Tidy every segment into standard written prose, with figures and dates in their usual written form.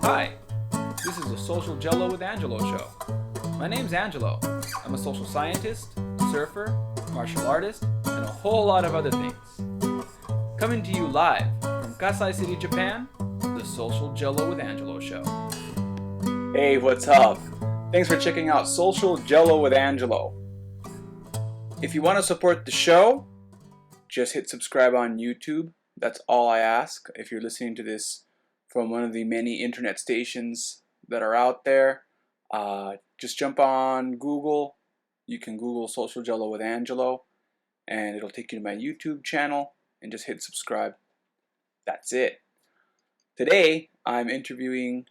Hi, this is the Social Jello with Angelo show. My name's Angelo. I'm a social scientist, surfer, martial artist, and a whole lot of other things. Coming to you live from Kasai City, Japan, the Social Jello with Angelo show. Hey, what's up? Thanks for checking out Social Jello with Angelo. If you want to support the show, just hit subscribe on YouTube. That's all I ask. If you're listening to this from one of the many internet stations that are out there, just jump on Google. You can Google Social Jello with Angelo, and it'll take you to my YouTube channel, and just hit subscribe. That's it. Today, I'm interviewing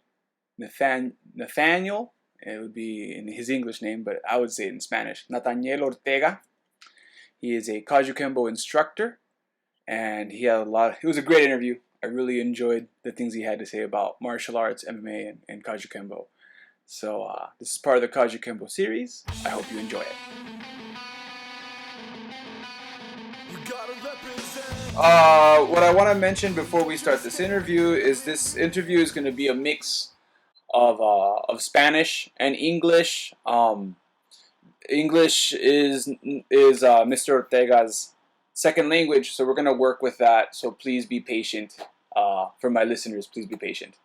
Nathaniel. It would be in his English name, but I would say it in Spanish. Nathaniel Ortega. He is a Kajukenbo instructor, and it was a great interview. I really enjoyed the things he had to say about martial arts, MMA, and Kajukenbo. So this is part of the Kajukenbo series. I hope you enjoy it. What I want to mention before we start this interview is going to be a mix of Spanish and English. English is Mr. Ortega's second language, so we're going to work with that. So please be patient. For my listeners, please be patient.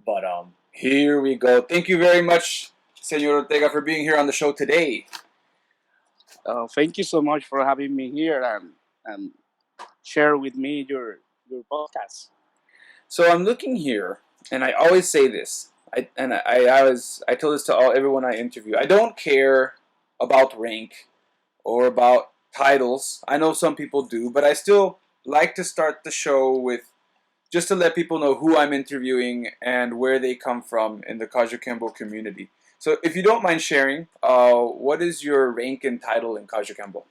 But here we go. Thank you very much, Senor Ortega, for being here on the show today. Thank you so much for having me here and share with me your podcast. So I'm looking here, and I always say this. I told this to everyone I interview. I don't care about rank or about titles. I know some people do, but I still like to start the show with just to let people know who I'm interviewing and where they come from in the Kajukenbo community. So if you don't mind sharing, what is your rank and title in Kajukenbo?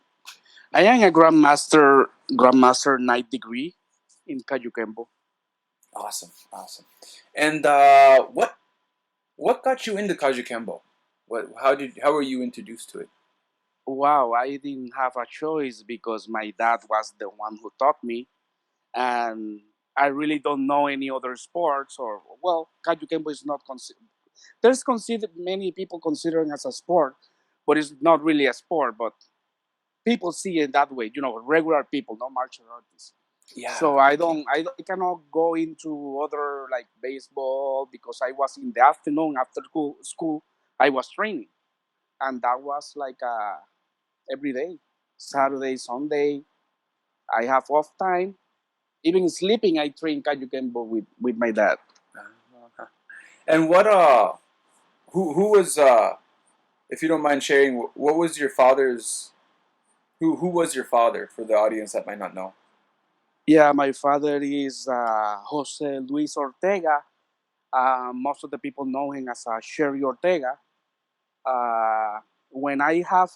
I am a Grandmaster 9th degree in Kajukenbo. Awesome. And what got you into Kajukenbo? How were you introduced to it? Wow, I didn't have a choice because my dad was the one who taught me, and I really don't know any other sports. Kajukenbo is not considered. There's many people considering as a sport, but it's not really a sport. But people see it that way. Regular people, not martial artists. Yeah. So I cannot go into other like baseball because I was in the afternoon after school. I was training, and that was like every day, Saturday, Sunday. I have off time. Even sleeping, I train Kajukenbo with my dad. And what who was if you don't mind sharing, what was your father's who was your father for the audience that might not know? Yeah, my father is Jose Luis Ortega. Most of the people know him as Sherry Ortega. When I have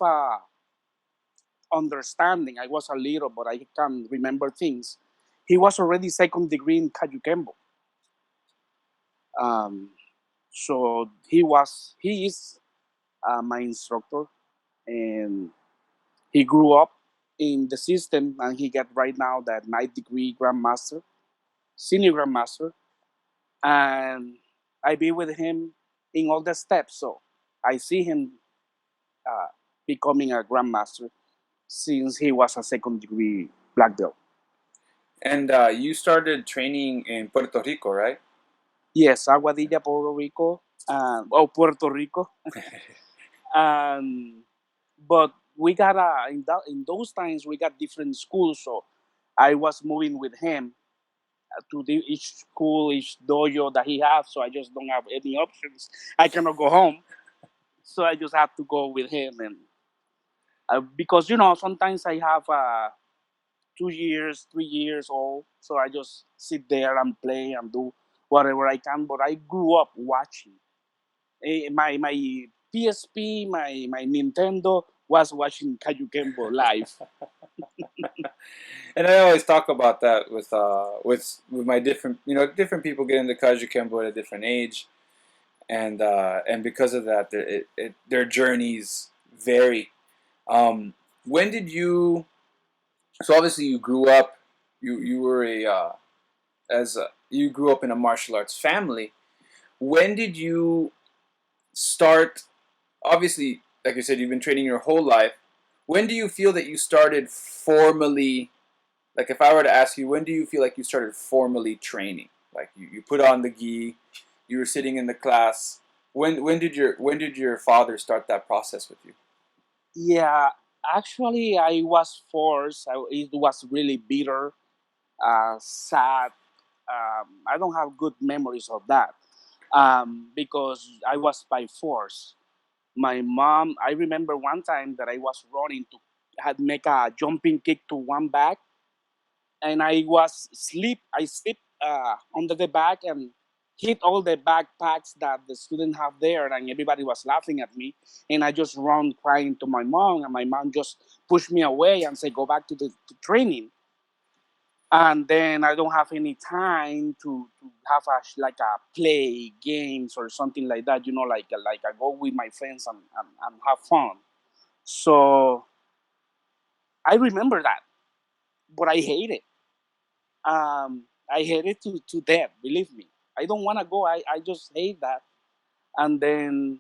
understanding, I was a little, but I can remember things. He was already second degree in Kajukenbo. So he is my instructor, and he grew up in the system, and he got right now that 9th degree grandmaster, senior grandmaster, and I be with him in all the steps. So I see him becoming a grandmaster since he was a second degree black belt. And you started training in Puerto Rico, right? Yes, Aguadilla, Puerto Rico. Puerto Rico. But we got in those times we got different schools, so I was moving with him to each school, each dojo that he has. So I just don't have any options. I cannot go home, so I just have to go with him, and because sometimes I have 2 years, 3 years old, so I just sit there and play and do whatever I can. But I grew up watching. My PSP, my Nintendo was watching Kajukenbo live. And I always talk about that with my different people get into Kajukenbo at a different age, and because of that, their journeys vary. When did you? So obviously you grew up. You were you grew up in a martial arts family. when did you start? Obviously, like you said, you've been training your whole life. When do you feel that you started formally? Like, if I were to ask you, when do you feel like you started formally training? Like, you put on the gi, you were sitting in the class. When did your father start that process with you? Yeah, actually, I was forced. It was really bitter, sad. I don't have good memories of that because I was by force. My mom, I remember one time that I was running to had make a jumping kick to one back, and I was sleep. I sleep under the back and hit all the backpacks that the student have there, and everybody was laughing at me. And I just run crying to my mom, and my mom just pushed me away and said, "Go back to the to training." And then I don't have any time to have like a play games or something like that. Like I go with my friends and have fun. So I remember that, but I hate it. I hate it to death. Believe me, I don't want to go. I just hate that. And then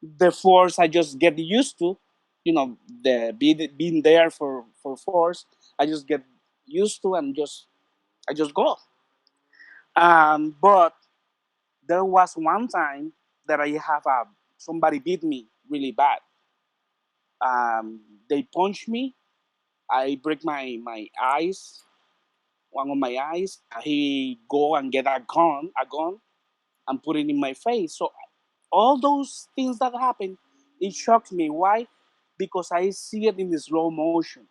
the force I just get used to. Being there for force. I just get used to and I just go. But there was one time that I have somebody beat me really bad. They punched me. I break my eyes, one of my eyes. He go and get a gun, and put it in my face. So all those things that happen, it shocks me. Why? Because I see it in the slow motion.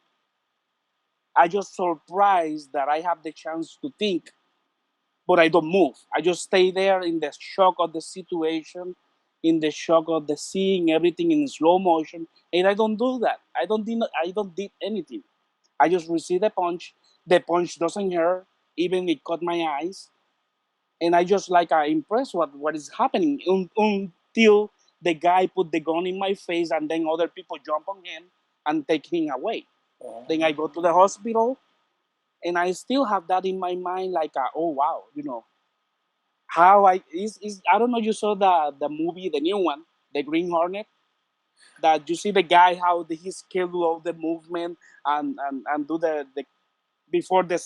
I just surprised that I have the chance to think, but I don't move. I just stay there in the shock of the situation, in the shock of the seeing everything in slow motion, and I don't do that. I don't did anything. I just receive the punch. The punch doesn't hurt, even it cut my eyes, and I just like impressed what is happening until the guy put the gun in my face, and then other people jump on him and take him away. Then I go to the hospital, and I still have that in my mind, like, oh wow, how I don't know. You saw the movie, the new one, the Green Hornet. That you see the guy how he schedule all the movement and do the before the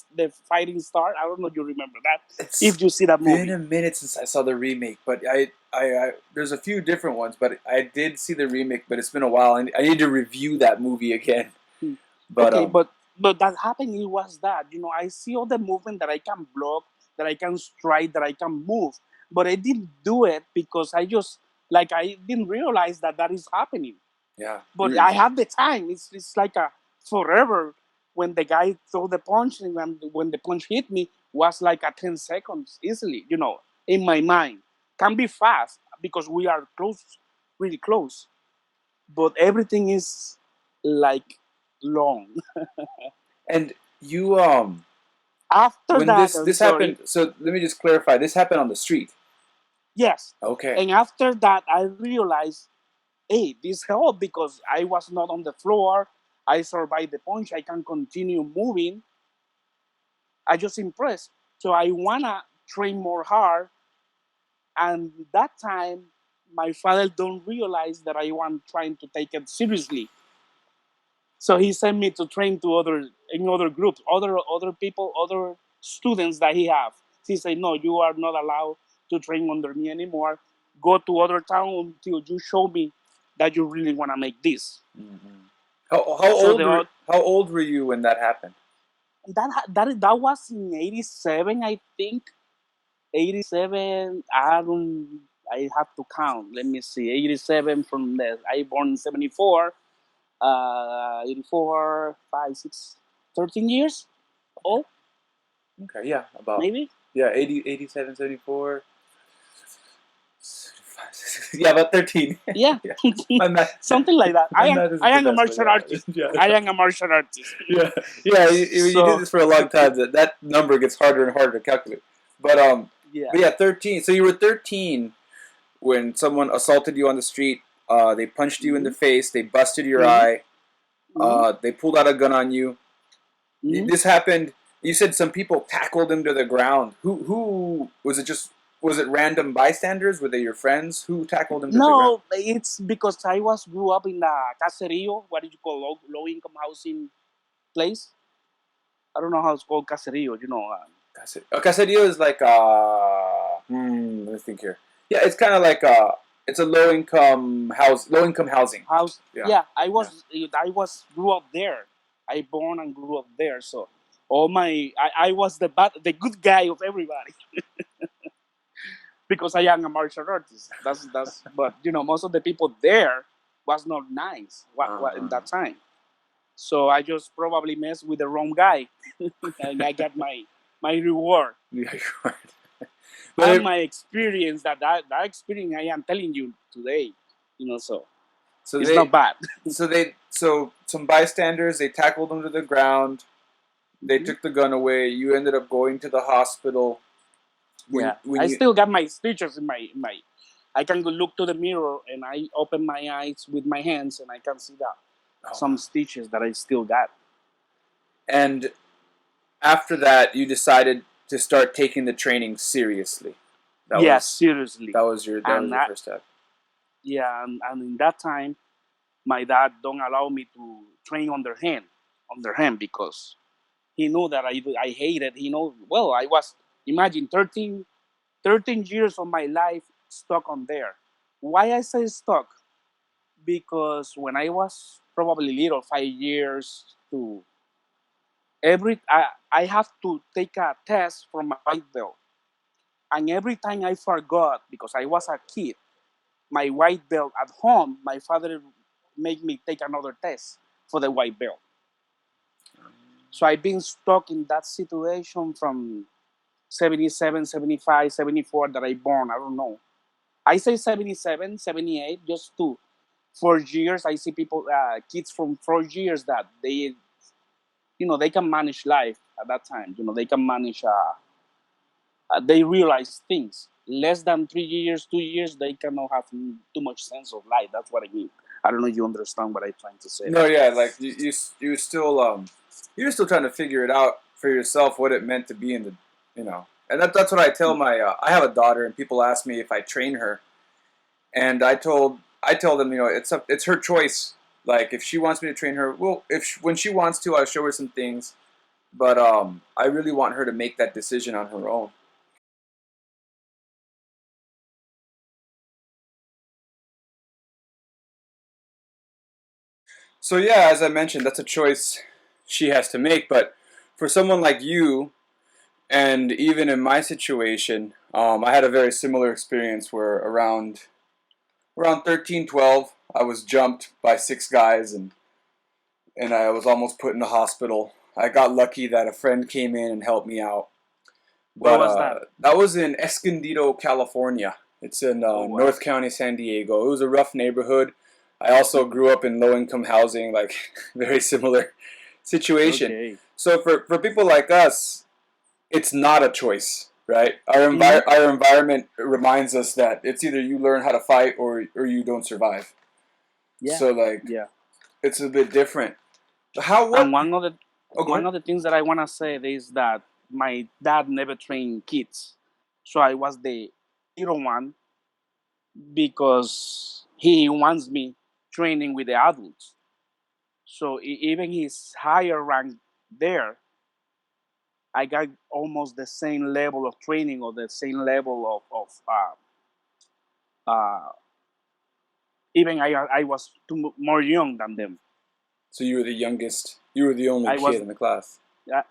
fighting start. I don't know if you remember that. It's If you see that been movie, a minute since I saw the remake, but I there's a few different ones, but I did see the remake, but it's been a while, and I need to review that movie again. hmm. But Okay, but that happened. It was that I see all the movement that I can block, that I can strike, that I can move, but I didn't do it because I didn't realize that that is happening. yeah, But I have the time. It's like a forever. When the guy threw the punch and when the punch hit me was like a 10 seconds easily. In my mind, can be fast because we are close, really close. But everything is like long. and you After when that, this I'm happened. sorry. So let me just clarify. This happened on the street. Yes, Okay. and after that, I realized, hey, this helped because I was not on the floor. I survived the punch. I can continue moving. I just impressed. So I wanna train more hard. And that time, my father don't realize that I want trying to take it seriously. So he sent me to train to other groups, other people, other students that he have. He said, no, you are not allowed to train under me anymore. Go to other town until you show me that you really wanna make this. Hmm. How So old were you when that happened? that was in '87, I think. 87. I have to count. Let me see. 87 from the I born in 74. 84, 5, 6, 13 years old, Okay, yeah, about maybe. 80, 87, 74. Yeah, about 13. Yeah, Yeah. My math, something like that. my math isn't I the am a best, but martial artist. yeah. I Yeah. am a martial artist. Yeah, yeah. You do So this for a long time. That number gets harder and harder to calculate. But yeah. but yeah, 13. So you were 13 when someone assaulted you on the street. They punched you in the Hmm. face. They busted your Hmm. eye. Hmm. They pulled out a gun on you. Hmm. This happened. You said some people tackled him to the ground. Who was it? Just Was it random bystanders? Were they your friends? Who tackled him to the ground? No, it's because I grew up in a caserío. What do you call low income housing place? I don't know how it's called caserío. Caserío is like let me think here. Yeah, it's kind of like it's a low income housing. House. Yeah, I was grew up there. I born and grew up there. So I was the good guy of everybody because I am a martial artist. That's. But most of the people there was not nice. What in that time. So I just probably messed with the wrong guy, and I got my reward. Yeah, And my experience that experience I am telling you today, so it's not bad. So some bystanders, they tackled him to the ground. They took the gun away. You ended up going to the hospital. I still got my stitches in my. I can go look to the mirror and I open my eyes with my hands and I can see that some stitches that I still got. And after that, you decided to start taking the training seriously. Seriously. That was your first step. Yeah, and in that time, my dad don't allow me to train under him because he knew that I hated. He know well. I was imagine 13 years of my life stuck on there. Why I say stuck? Because when I was probably little, 5 years to I have to take a test for my white belt, and every time I forgot because I was a kid, my white belt at home, my father made me take another test for the white belt. So I've been stuck in that situation from 77, 75, 74 that I born. I don't know. I say 77, 78, just 4 years. I see people, kids from 4 years that they can manage life at that time. They can manage, they realize things. Less than 3 years, 2 years, they cannot have too much sense of life. That's what I mean. I don't know if you understand what I'm trying to say. No, yeah, like you still you're still trying to figure it out for yourself what it meant to be in the and that's what I tell my I have a daughter and people ask me if I train her, and I tell them it's her choice. Like if she wants me to train her, well, when she wants to, I'll show her some things, but I really want her to make that decision on her own. So yeah, as I mentioned, that's a choice she has to make. But for someone like you, and even in my situation, I had a very similar experience where around 13, 12, I was jumped by 6 guys and I was almost put in the hospital. I got lucky that a friend came in and helped me out. Where was that? That was in Escondido, California. It's in North County, San Diego. It was a rough neighborhood. I also grew up in low-income housing, like very similar situation. Okay. So for people like us, it's not a choice, right? Our environment reminds us that it's either you learn how to fight or you don't survive. Yeah. So it's a bit different. And one of the things that I want to say is that my dad never trained kids, so I was the little one because he wants me training with the adults. So even his higher rank there, I got almost the same level of training or the same level of uh, even I was more young than them. So you were the youngest. You were the only kid in the class.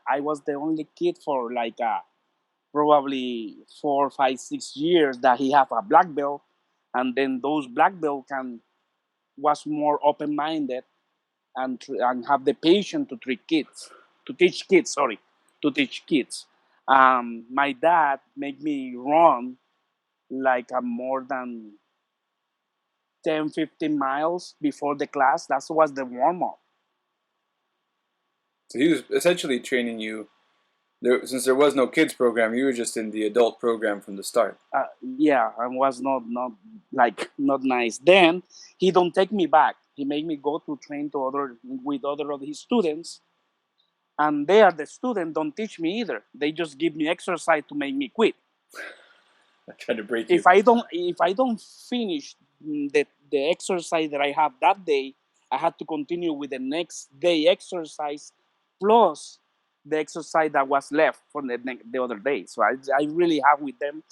I was the only kid for like probably 4, 5, 6 years that he have a black belt, and then those black belt was more open minded and have the patience to teach kids. Sorry, to teach kids. My dad made me run like more than 10, 15 miles before the class. That was the warm up. So he was essentially training you. Since there was no kids program, you were just in the adult program from the start. Yeah, and was not nice. Then he don't take me back. He made me go to train with other of his students, and they are the students don't teach me either. They just give me exercise to make me quit. Trying to break you. If I don't finish the exercise that I have that day, I had to continue with the next day exercise plus the exercise that was left from the other day. So I really have with them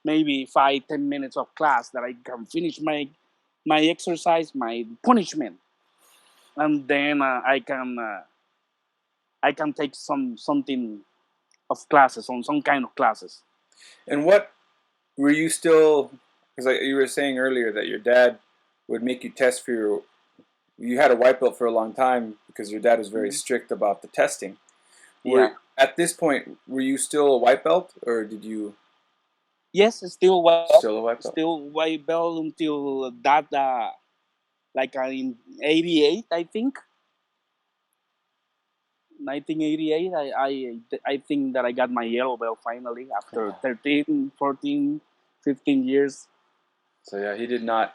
maybe 5-10 minutes of class that I can finish my exercise, my punishment, and then I can take something of classes on some kind of classes. And what were you still? Because like you were saying earlier that your dad would make you test for your. You had a white belt for a long time because your dad was very strict about the testing. Yeah. At this point, were you still a white belt, or did you? Yes, still Still a white belt. still white belt until that like in '88, I think. 1988, I think that I got my yellow belt finally after 13, 14, 15 years. So yeah, he did not.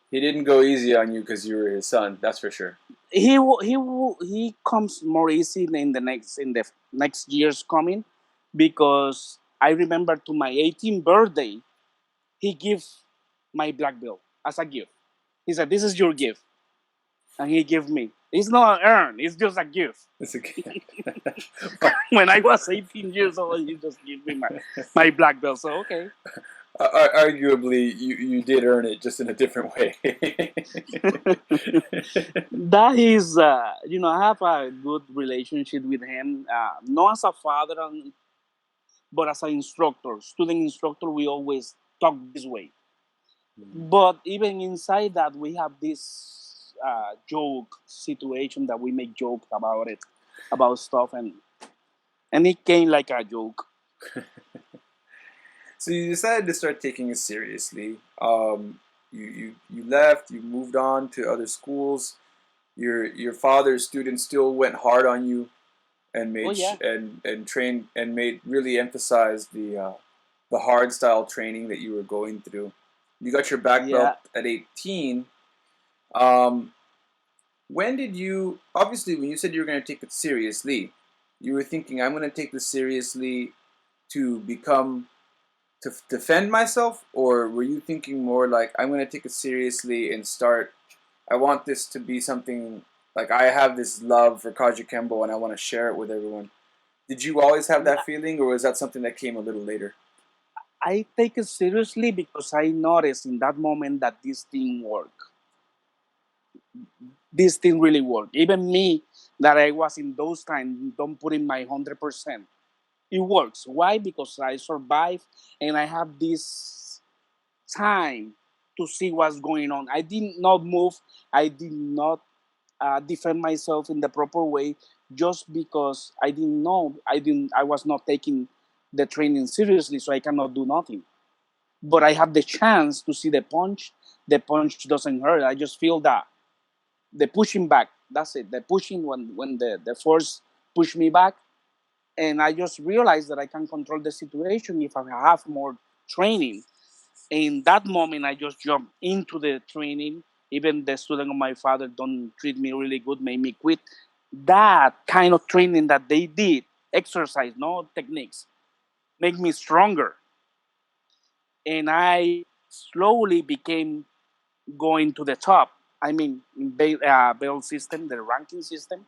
He didn't go easy on you because you were his son. That's for sure. He comes more easy in the next years coming, because I remember to my 18th birthday, he gave my black belt as a gift. He said, "This is your gift," and he gave me. It's not an earn; it's just a gift. It's okay. When I was 18 years old, he just gave me my black belt. So okay. Arguably, you did earn it, just in a different way. That is, I have a good relationship with him, not as a father, but as an instructor, student instructor. We always talk this way. But even inside that, we have this joke situation that we make jokes about it, about stuff, and it came like a joke. So you decided to start taking it seriously. You left. You moved on to other schools. Your father's students still went hard on you, and Oh made yeah, and trained and made really emphasized the hard style training that you were going through. You got your black belt yeah. at 18. Um, when did you? Obviously, when you said you were going to take it seriously, you were thinking, "I'm going to take this seriously to become to defend myself," or were you thinking more like, "I'm going to take it seriously and start? I want this to be something like I have this love for Kajukenbo and I want to share it with everyone." Did you always have that feeling, or was that something that came a little later? I take it seriously because I noticed in that moment that this thing worked. This thing really worked. Even me, that I was in those times, don't put in my 100%. It works. Why? Because I survived and I have this time to see what's going on. I did not move. I did not defend myself in the proper way, just because I didn't know. I was not taking the training seriously, so I cannot do nothing. But I have the chance to see the punch. The punch doesn't hurt. I just feel that the pushing back. That's it. The pushing, when the force push me back, and I just realized that I can control the situation if I have more training. In that moment, I just jumped into the training. Even the student of my father don't treat me really good, made me quit. That kind of training that they did, exercise, no techniques, make me stronger. And I slowly became going to the top. I mean, in belt system, the ranking system.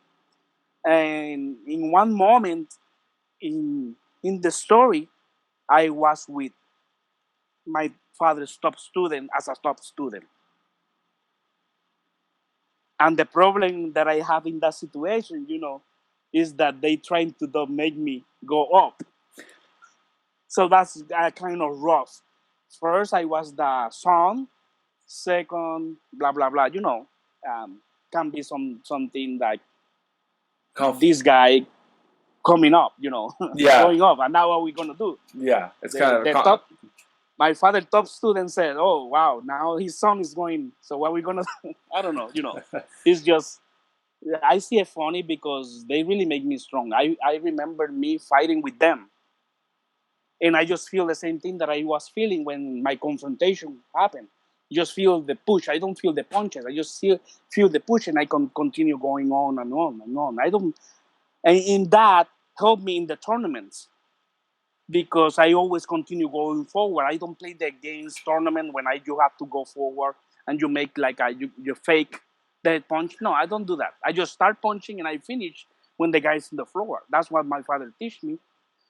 And in one moment in the story, I was with my father's top student as a top student. And the problem that I have in that situation, is that they trying to don't make me go up. So that's kind of rough. First, I was the son. Second, blah blah blah. Can be something like Conf- this guy coming up. yeah, Going up. And now what are we gonna do? yeah. It's kind of The top. My father top student said, "Oh wow, now his son is going. So what are we gonna do?" I don't know. It's just, I see it funny because they really make me strong. I remember me fighting with them, and I just feel the same thing that I was feeling when my confrontation happened. Just feel the push. I don't feel the punches. I just feel the push, and I can continue going on and on and on. I don't, and in that helped me in the tournaments. because I always continue going forward. I don't play the games tournament when you have to go forward and you make like you fake dead punch. No, I don't do that. I just start punching and I finish when the guy's in the floor. That's what my father teach me.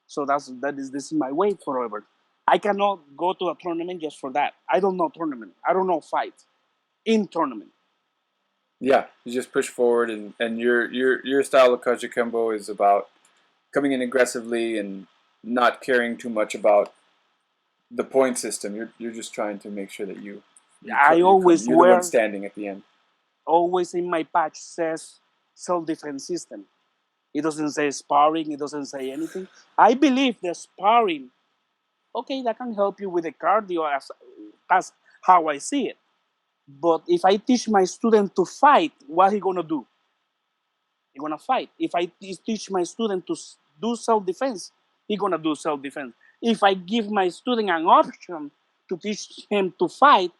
So this is my way forever. I cannot go to a tournament just for that. I don't know tournament. I don't know fight in tournament. Yeah, you just push forward, and your style of Kajukenbo is about coming in aggressively and not caring too much about the point system. You're just trying to make sure that I always you're the one wear, standing at the end. always in my patch says self-defense system. It doesn't say sparring. It doesn't say anything. I believe the sparring, okay, that can help you with the cardio as how I see it. But if I teach my student to fight, what he gonna do? He gonna fight. If I teach my student to do self-defense, he gonna do self-defense. If I give my student an option to teach him to fight,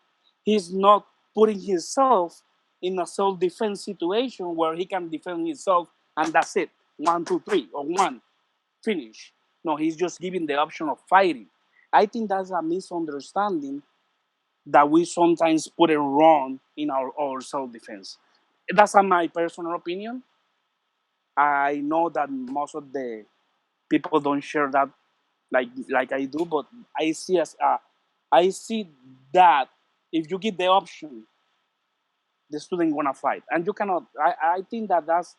he's not putting himself in a self-defense situation where he can defend himself and that's it. 1, 2, 3, or one, finish. No, he's just giving the option of fighting. I think that's a misunderstanding that we sometimes put it wrong in our self-defense. That's my personal opinion. I know that most of the people don't share that like I do, but I see that if you give the option, the student gonna fight, and you cannot. I think that's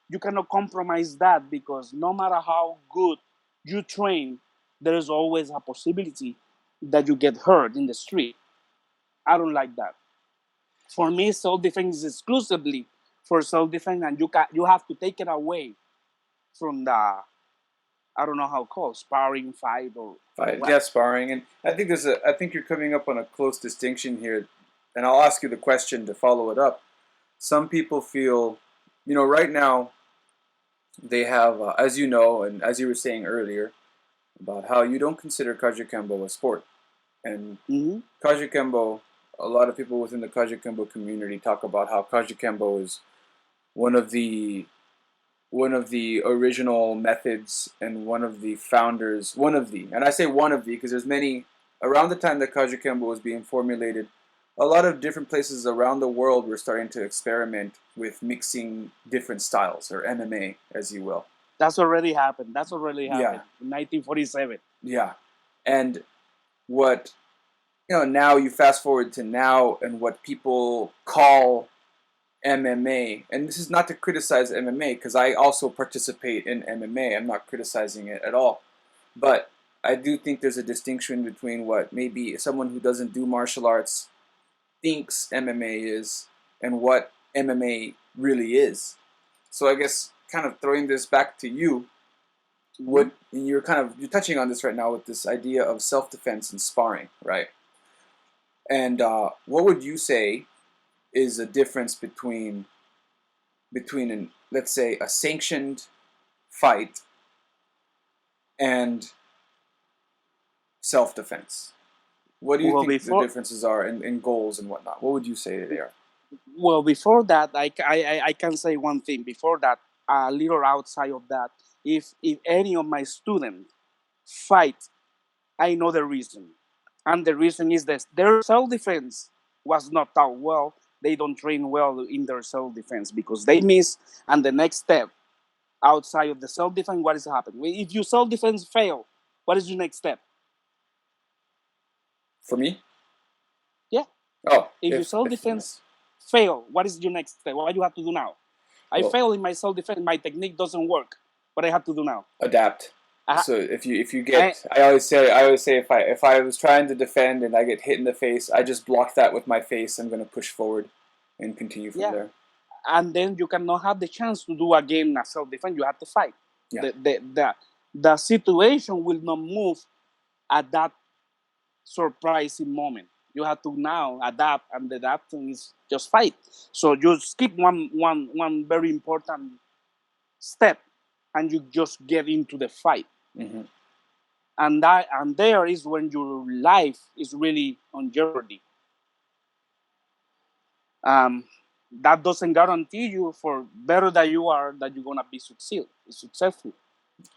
you cannot compromise that because no matter how good you train, there is always a possibility that you get hurt in the street. I don't like that. For me, self defense is exclusively for self defense, and you have to take it away from the I don't know how called sparring fight or Fight, what. yeah, sparring, and I think you're coming up on a close distinction here, and I'll ask you the question to follow it up. Some people feel, right now they have, as you know, and as you were saying earlier, about how you don't consider Kajukenbo a sport. And Mm-hmm. Kajukenbo, a lot of people within the Kajukenbo community talk about how Kajukenbo is one of the one of the original methods and and I say one of the because there's many around the time that Kajukenbo was being formulated. A lot of different places around the world were starting to experiment with mixing different styles, or MMA, as you will. That's already happened. That's already Yeah, happened in 1947. yeah. And what now you fast forward to now, and what people call MMA, and this is not to criticize MMA because I also participate in MMA. I'm not criticizing it at all, but I do think there's a distinction between what maybe someone who doesn't do martial arts thinks MMA is and what MMA really is. So I guess kind of throwing this back to you, Mm-hmm. you're touching on this right now with this idea of self-defense and sparring, right? And what would you say is a difference between an, let's say, a sanctioned fight and self-defense? What do you Well, think the before differences are in goals and whatnot? What would you say they are? before that, I can say one thing. Before that, a little outside of that, if any of my students fight, I know the reason, and the reason is that their self defense was not taught well. They don't train well in their self defense because they miss. And the next step outside of the self defense, what is happening? If your self defense fail, what is your next step? For me? Yeah. Oh, If your self if defense fail, what is your next step? What you have to do now? I well, fail in my self defense. My technique doesn't work. What I have to do now? adapt. I, So if you I, get, I always say if I was trying to defend and I get hit in the face, I just block that with my face. I'm going to push forward and continue from yeah. there. And then you cannot have the chance to do again a self defense. You have to fight. Yeah. The situation will not move at that surprising moment. You have to now adapt, and the adapting is just fight. So you skip one very important step, and you just get into the fight. Mm-hmm. And there is when your life is really on jeopardy. Um, that doesn't guarantee you for better that you are that you're gonna be successful.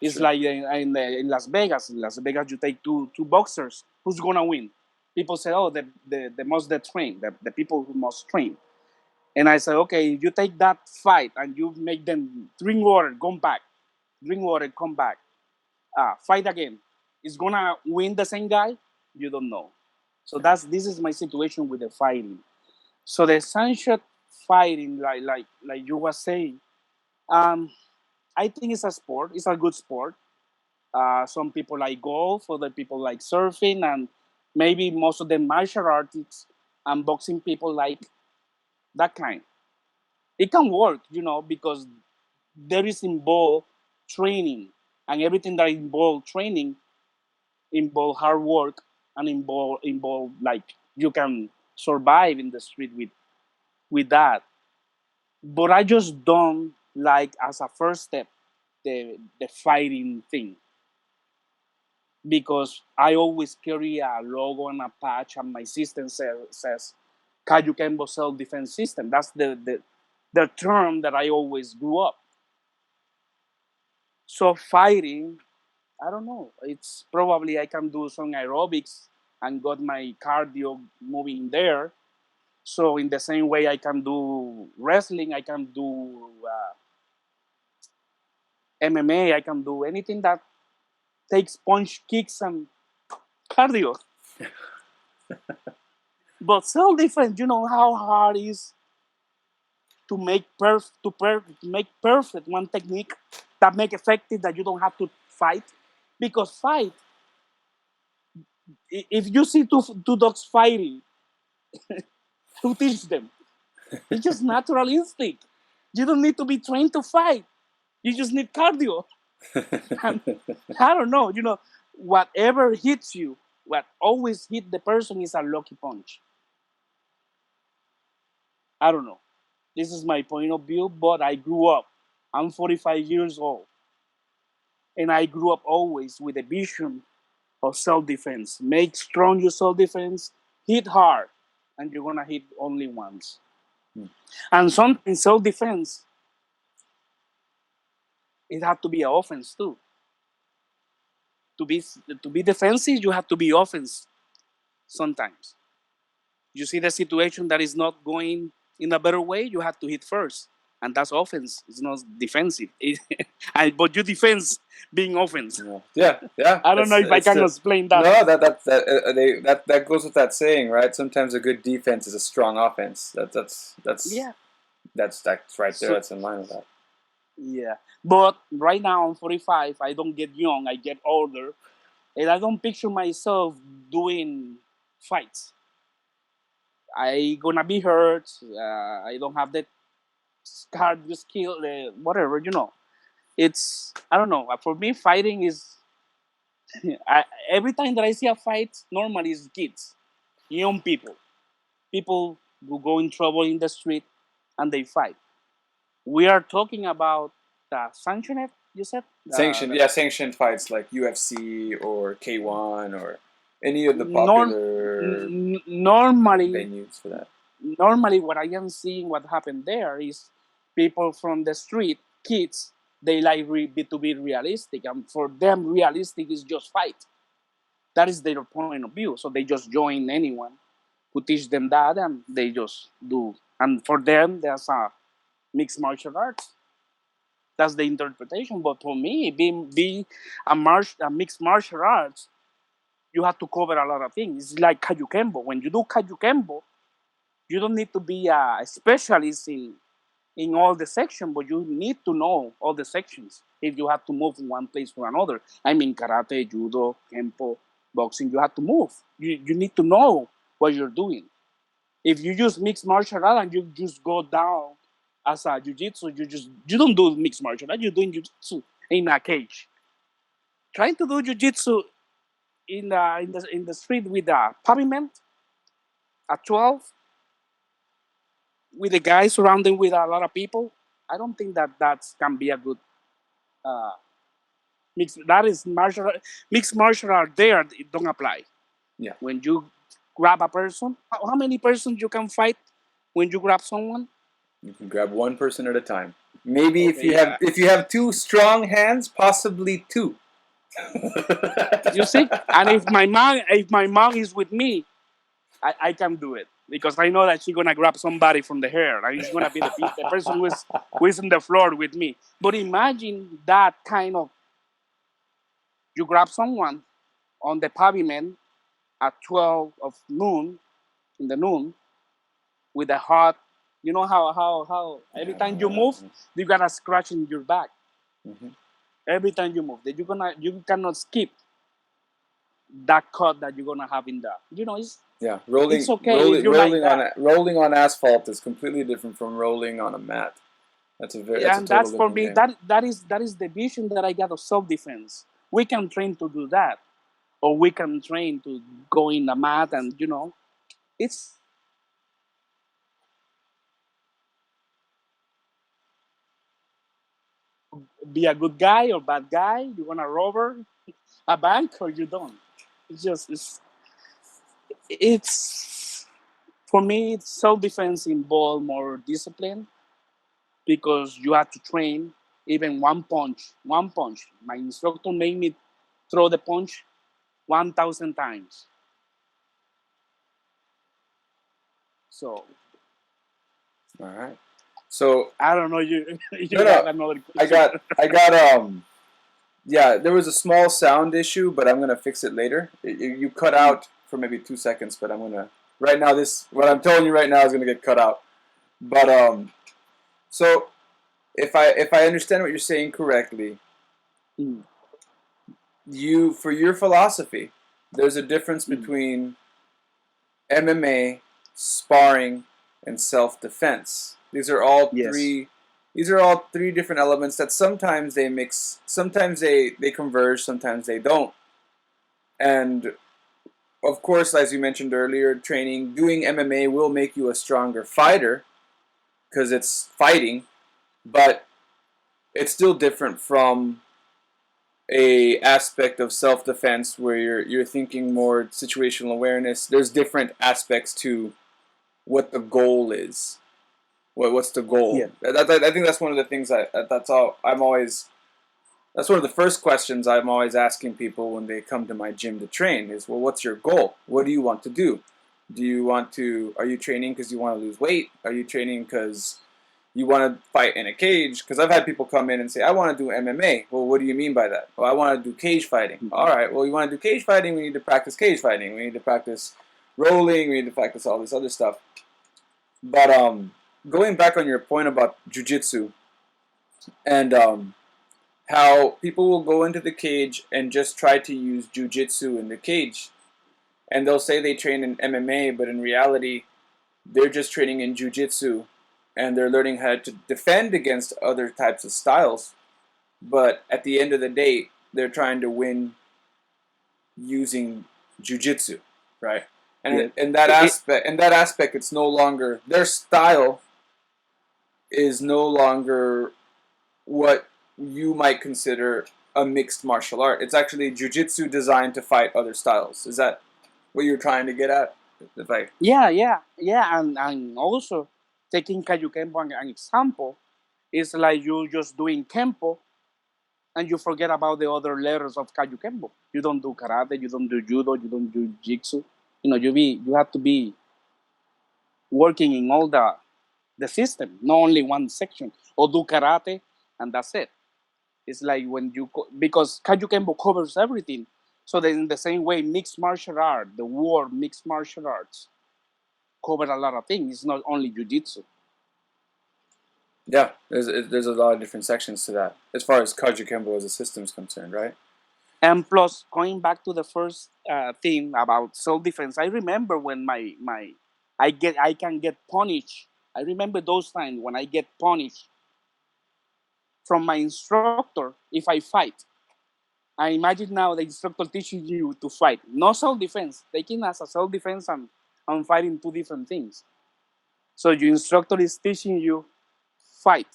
It's Sure. like in Las Vegas. In Las Vegas, you take two boxers. Who's gonna win? People say, oh, the most that train, the people who most train. And I said, okay, you take that fight and you make them drink water, come back, drink water, come back, fight again. Is gonna win the same guy? You don't know. So this is my situation with the fighting. So the sanctioned fighting, like you were saying, um, I think it's a sport. It's a good sport. Some people like golf, other people like surfing, and maybe most of the martial artists and boxing people like that kind. It can work, because there is involved training, and everything that involve training involve hard work and involve like you can survive in the street with that. But I just don't like as a first step the fighting thing, because I always carry a logo and a patch, and my system says Kajukenbo self defense system. That's the term that I always grew up. So fighting, I don't know. It's probably I can do some aerobics and got my cardio moving there. So in the same way I can do wrestling, I can do MMA, I can do anything that takes punch, kicks, and cardio. But self defense, you know how hard it is to make make perfect one technique that make effective that you don't have to fight, because fight, if you see two dogs fighting, to teach them. It's just natural instinct. You don't need to be trained to fight. You just need cardio. And I don't know, whatever hits you, what always hit the person is a lucky punch. I don't know. This is my point of view, but I grew up. I'm 45 years old. And I grew up always with a vision of self defense. Make strong your self defense, hit hard, and you're going to hit only once. And sometimes self defense, it had to be an offense too. To be defensive, you have to be offense sometimes. You see the situation that is not going in a better way, you have to hit first. And that's offense. It's not defensive. But you defense being offense. Yeah. I don't know if I can explain that. No, that goes with that saying, right? Sometimes a good defense is a strong offense. That's Yeah. That's right there. So, That's in line with that. yeah. But right now I'm 45. I don't get young. I get older. And I don't picture myself doing fights. I gonna be hurt. I don't have the cardio skill, whatever. It's, I don't know. For me, fighting is. Every time that I see a fight, normally it's kids, young people who go in trouble in the street, and they fight. We are talking about the sanctioned. You said Sanctioned fights like UFC or K1 or any of the norm, popular normally venues for that. normally what I am seeing what happened there is people from the street, kids, they like to be realistic, and for them realistic is just fight. That is their point of view, so they just join anyone who teach them that, and they just do. And for them there's a mixed martial arts. That's the interpretation. But for me, being a mixed martial arts, you have to cover a lot of things. It's like Kajukenbo. When you do Kajukenbo, you don't need to be a specialist in all the sections, but you need to know all the sections if you have to move from one place to another. I mean, karate, judo, kempo, boxing, you have to move. You need to know what you're doing. If you just mix martial art and you just go down as a jiu-jitsu, you don't do mixed martial art, you're doing jiu-jitsu in a cage. Trying to do jiu-jitsu in the street with a pavement at 12 with a guy surrounded with a lot of people, I don't think that can be a good uh, mix. That is mixed martial art. There, it don't apply. Yeah. When you grab a person, how many persons you can fight when you grab someone? You can grab one person at a time. Maybe Okay, yeah. if you have two strong hands, possibly two. You see, and if my mom is with me, I can do it because I know that she's gonna grab somebody from the hair and she's gonna be the person who is on the floor with me. But imagine that kind of you grab someone on the pavement at 12 of noon in the noon with a hot. You know how every time you move, you got a scratch in your back. Mhm. Every time you move, that you cannot skip that cut that you're gonna have in the. Yeah, It's okay if you like that. rolling on asphalt is completely different from rolling on a mat. That's a And that's total for different me. game. That is the vision that I got of self defense. We can train to do that, or we can train to go in the mat, and it's be a good guy or bad guy. You wanna rob a bank or you don't. It's for me. It's self defense involve more discipline because you have to train even one punch. One punch. My instructor made me throw the punch 1,000 times. So All right. So I don't know. You you no, got another I question? got yeah, there was a small sound issue, but I'm gonna fix it later. You cut out for maybe 2 seconds, but I'm gonna right now. This what I'm telling you right now is gonna get cut out. But so if I understand what you're saying correctly, Mm, you for your philosophy, there's a difference mm. between MMA, sparring, and self-defense. Yes. These are all three different elements that sometimes they mix, sometimes they converge, sometimes they don't. And of course, as you mentioned earlier, doing MMA will make you a stronger fighter because it's fighting, but it's still different from a aspect of self-defense where you're thinking more situational awareness. There's different aspects to what the goal is. What's the goal? Yeah. I think that's one of the things that's all I'm always. That's one of the first questions I'm always asking people when they come to my gym to train is, well, what's your goal? What do you want to do? Are you training because you want to lose weight? Are you training because you want to fight in a cage? Because I've had people come in and say, I want to do MMA. Well, what do you mean by that? Well, I want to do cage fighting. Mhm. All right, well, you want to do cage fighting? We need to practice cage fighting. We need to practice rolling. We need to practice all this other stuff. But going back on your point about jujitsu and how people will go into the cage and just try to use jujitsu in the cage, and they'll say they train in MMA, but in reality, they're just training in jujitsu, and they're learning how to defend against other types of styles. But at the end of the day, they're trying to win using jujitsu, right? And Yeah. in that aspect, it's no longer their style is no longer what you might consider a mixed martial art. It's actually jujitsu designed to fight other styles. Is that what you're trying to get at? If I, Yeah, and also taking Kajukenbo an example is like you just doing Kempo and you forget about the other letters of Kajukenbo. You don't do karate, you don't do judo, you don't do jitsu. You have to be working in all the system, not only one section. Or do karate and that's it. It's like when because Kajukenbo covers everything. So then in the same way, mixed martial art, the word mixed martial arts cover a lot of things. It's not only jujitsu. yeah, there's a lot of different sections to that as far as Kajukenbo as a system is concerned, right? And plus, going back to the first thing about self defense, I remember when I can get punished. I remember those times when I get punished from my instructor if I fight. I imagine now the instructor teaching you to fight, no self defense, taking as a self defense and fighting two different things. So your instructor is teaching you fight,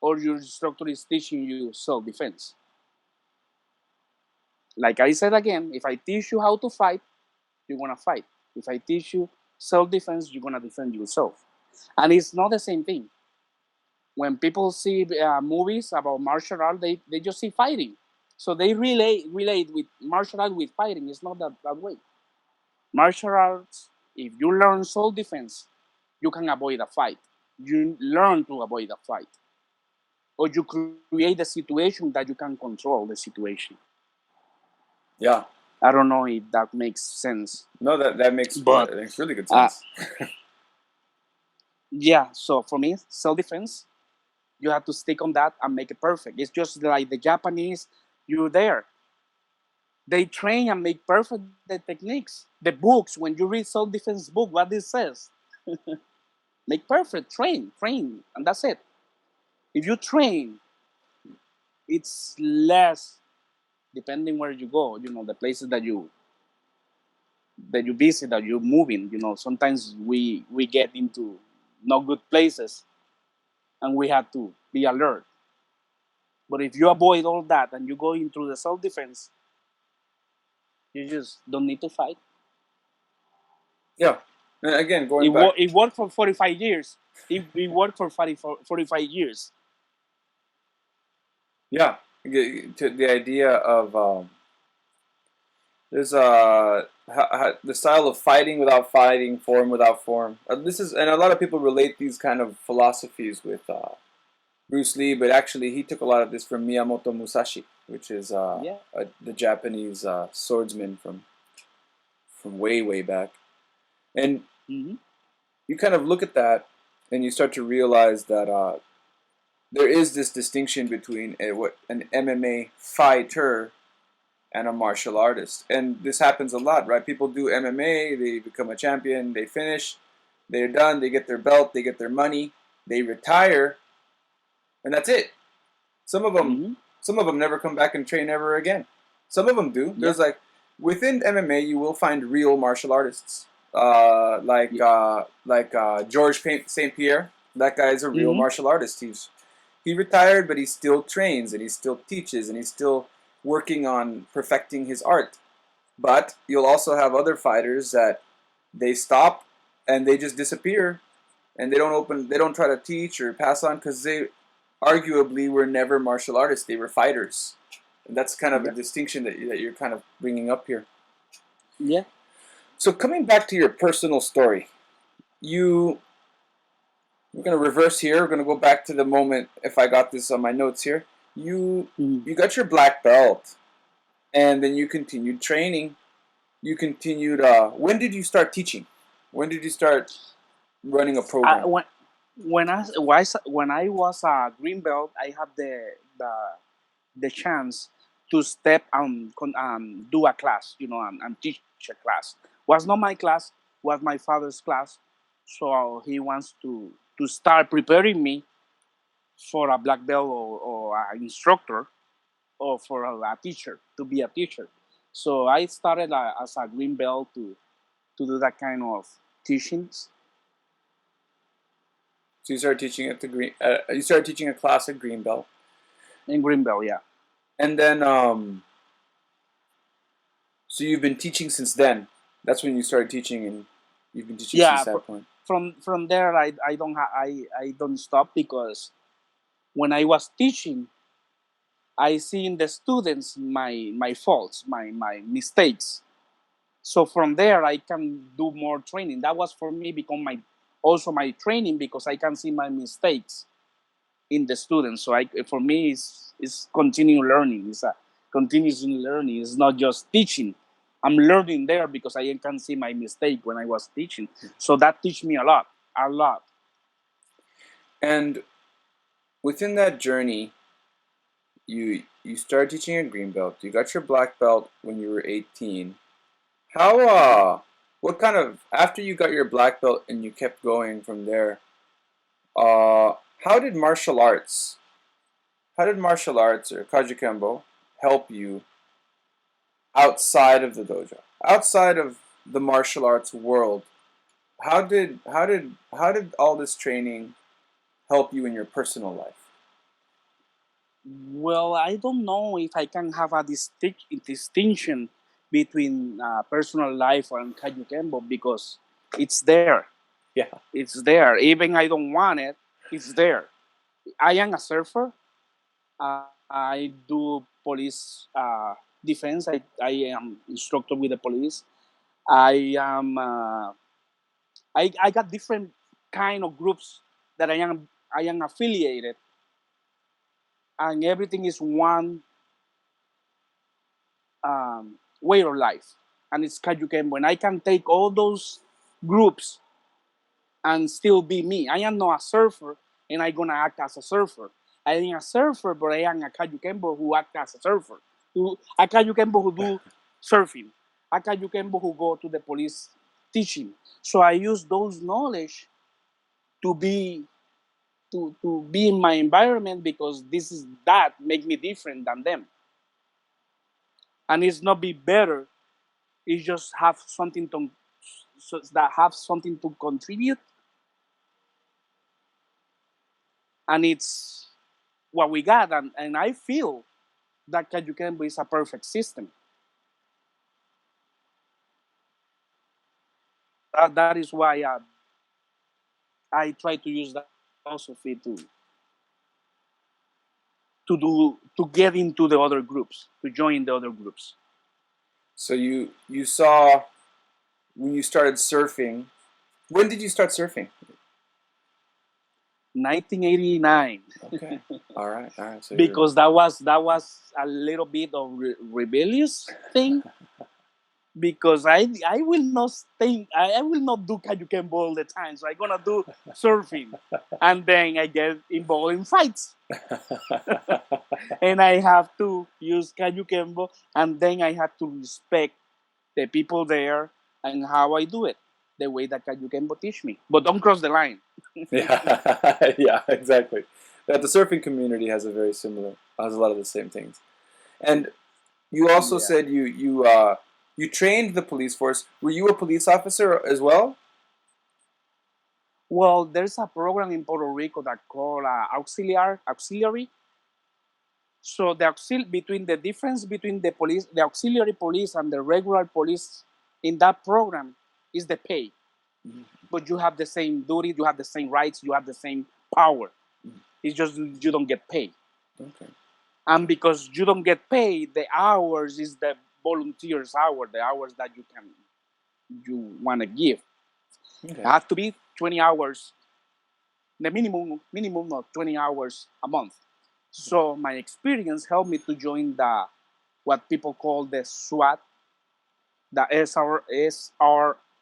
or your instructor is teaching you self defense. Like I said again, if I teach you how to fight, you're gonna fight. If I teach you self defense, you're gonna defend yourself. And it's not the same thing. When people see movies about martial art, they just see fighting. So they relate with martial art with fighting. It's not that way. Martial arts, if you learn self defense, you can avoid a fight. You learn to avoid a fight. Or you create a situation that you can control the situation. Yeah. I don't know if that makes sense. No, that makes really good sense. Yeah, so for me, self defense, you have to stick on that and make it perfect. It's just like the Japanese, you're there. They train and make perfect the techniques. The books, when you read self defense book, what it says, make perfect, train, and that's it. If you train, it's less depending where you go. You know, the places that you visit, that you're moving. You know, sometimes we get into not good places, and we have to be alert. But if you avoid all that and you go into the self defense, you just don't need to fight. Yeah. And again, going back. It worked for 45 years. It worked for 45 years. Yeah. To the idea of there's the style of fighting without fighting, form without form. This is, and a lot of people relate these kind of philosophies with Bruce Lee, but actually he took a lot of this from Miyamoto Musashi, which is the Japanese swordsman from way back. And you kind of look at that and you start to realize that there is this distinction between what an MMA fighter and a martial artist. And this happens a lot, right? People do MMA, they become a champion, they finish, they're done, they get their belt, they get their money, they retire, and that's it. Some of them never come back and train ever again. Some of them do. There's like within MMA, you will find real martial artists, like George St. Pierre. That guy is a real martial artist. He retired, but he still trains and he still teaches and he's still working on perfecting his art. But you'll also have other fighters that they stop and they just disappear, and they don't try to teach or pass on because they arguably were never martial artists. They were fighters. And that's kind of a distinction that you're kind of bringing up here. Yeah. So coming back to your personal story, we're going to reverse here. We're going to go back to the moment, if I got this on my notes here. You got your black belt, and then you continued training. You continued. When did you start teaching? When did you start running a program? When I was a green belt, I had the chance to step and do a class, and teach a class. Was not my class, was my father's class. So he wants to start preparing me for a black belt or an instructor or for a teacher, to be a teacher. So I started as a green belt to do that kind of teachings. So you started teaching at you started teaching a class at green belt. In green belt, yeah. And then, so you've been teaching since then. That's when you started teaching, and you've been teaching since that point. From there, I don't stop, because when I was teaching, I see in the students my faults, my mistakes. So from there, I can do more training. That was for me become also my training, because I can see my mistakes in the students. So for me, it's continue learning. It's a continuous learning. It's not just teaching. I'm learning there because I can see my mistake when I was teaching. So that teach me a lot. And within that journey, you started teaching at green belt. You got your black belt when you were 18. What kind of, after you got your black belt and you kept going from there, how did martial arts or Kajukenbo help you outside of the dojo, outside of the martial arts world? How did all this training help you in your personal life? Well, I don't know if I can have a distinction between personal life and Kajukenbo, because it's there. Yeah, It's there. Even I don't want it, it's there. I am a surfer. I do police defense. I am instructor with the police. I am. I got different kind of groups that I am affiliated, and everything is one way of life, and it's Kajukenbo. And I can take all those groups and still be me. I am not a surfer, and I'm gonna act as a surfer. I am a surfer, but I am a Kajukenbo who act as a surfer. A Kajukenbo who do surfing. A Kajukenbo who go to the police teaching. So I use those knowledge to be to be in my environment because this is that make me different than them. And it's not be better. It's just have something to so that have something to contribute, and it's what we got. And I feel that Kajukenbo is a perfect system. That is why I try to use that philosophy to get into the other groups, to join the other groups. So you saw when you started surfing. When did you start surfing? 1989. Okay. All right. So Because that was a little bit of rebellious thing. Because I will not think I will not do Kajukenbo all the time. So I'm gonna do surfing, and then I get involved in fights, and I have to use Kajukenbo, and then I have to respect the people there and how I do it, the way that Kajukenbo teach me. But don't cross the line. Yeah, yeah, exactly. That the surfing community has a lot of the same things. And you also Yeah. said you trained the police force. Were you a police officer as well? Well, there's a program in Puerto Rico that called auxiliary. So between the difference between the auxiliary police and the regular police in that program is the pay. Mhm. But you have the same duty, you have the same rights, you have the same power. It's just you don't get paid. Okay. And because you don't get paid, the hours is the volunteers hour, the hours that you want to give. Okay. It has to be 20 hours, the minimum of 20 hours a month. So my experience helped me to join the what people call the SWAT, the SRRT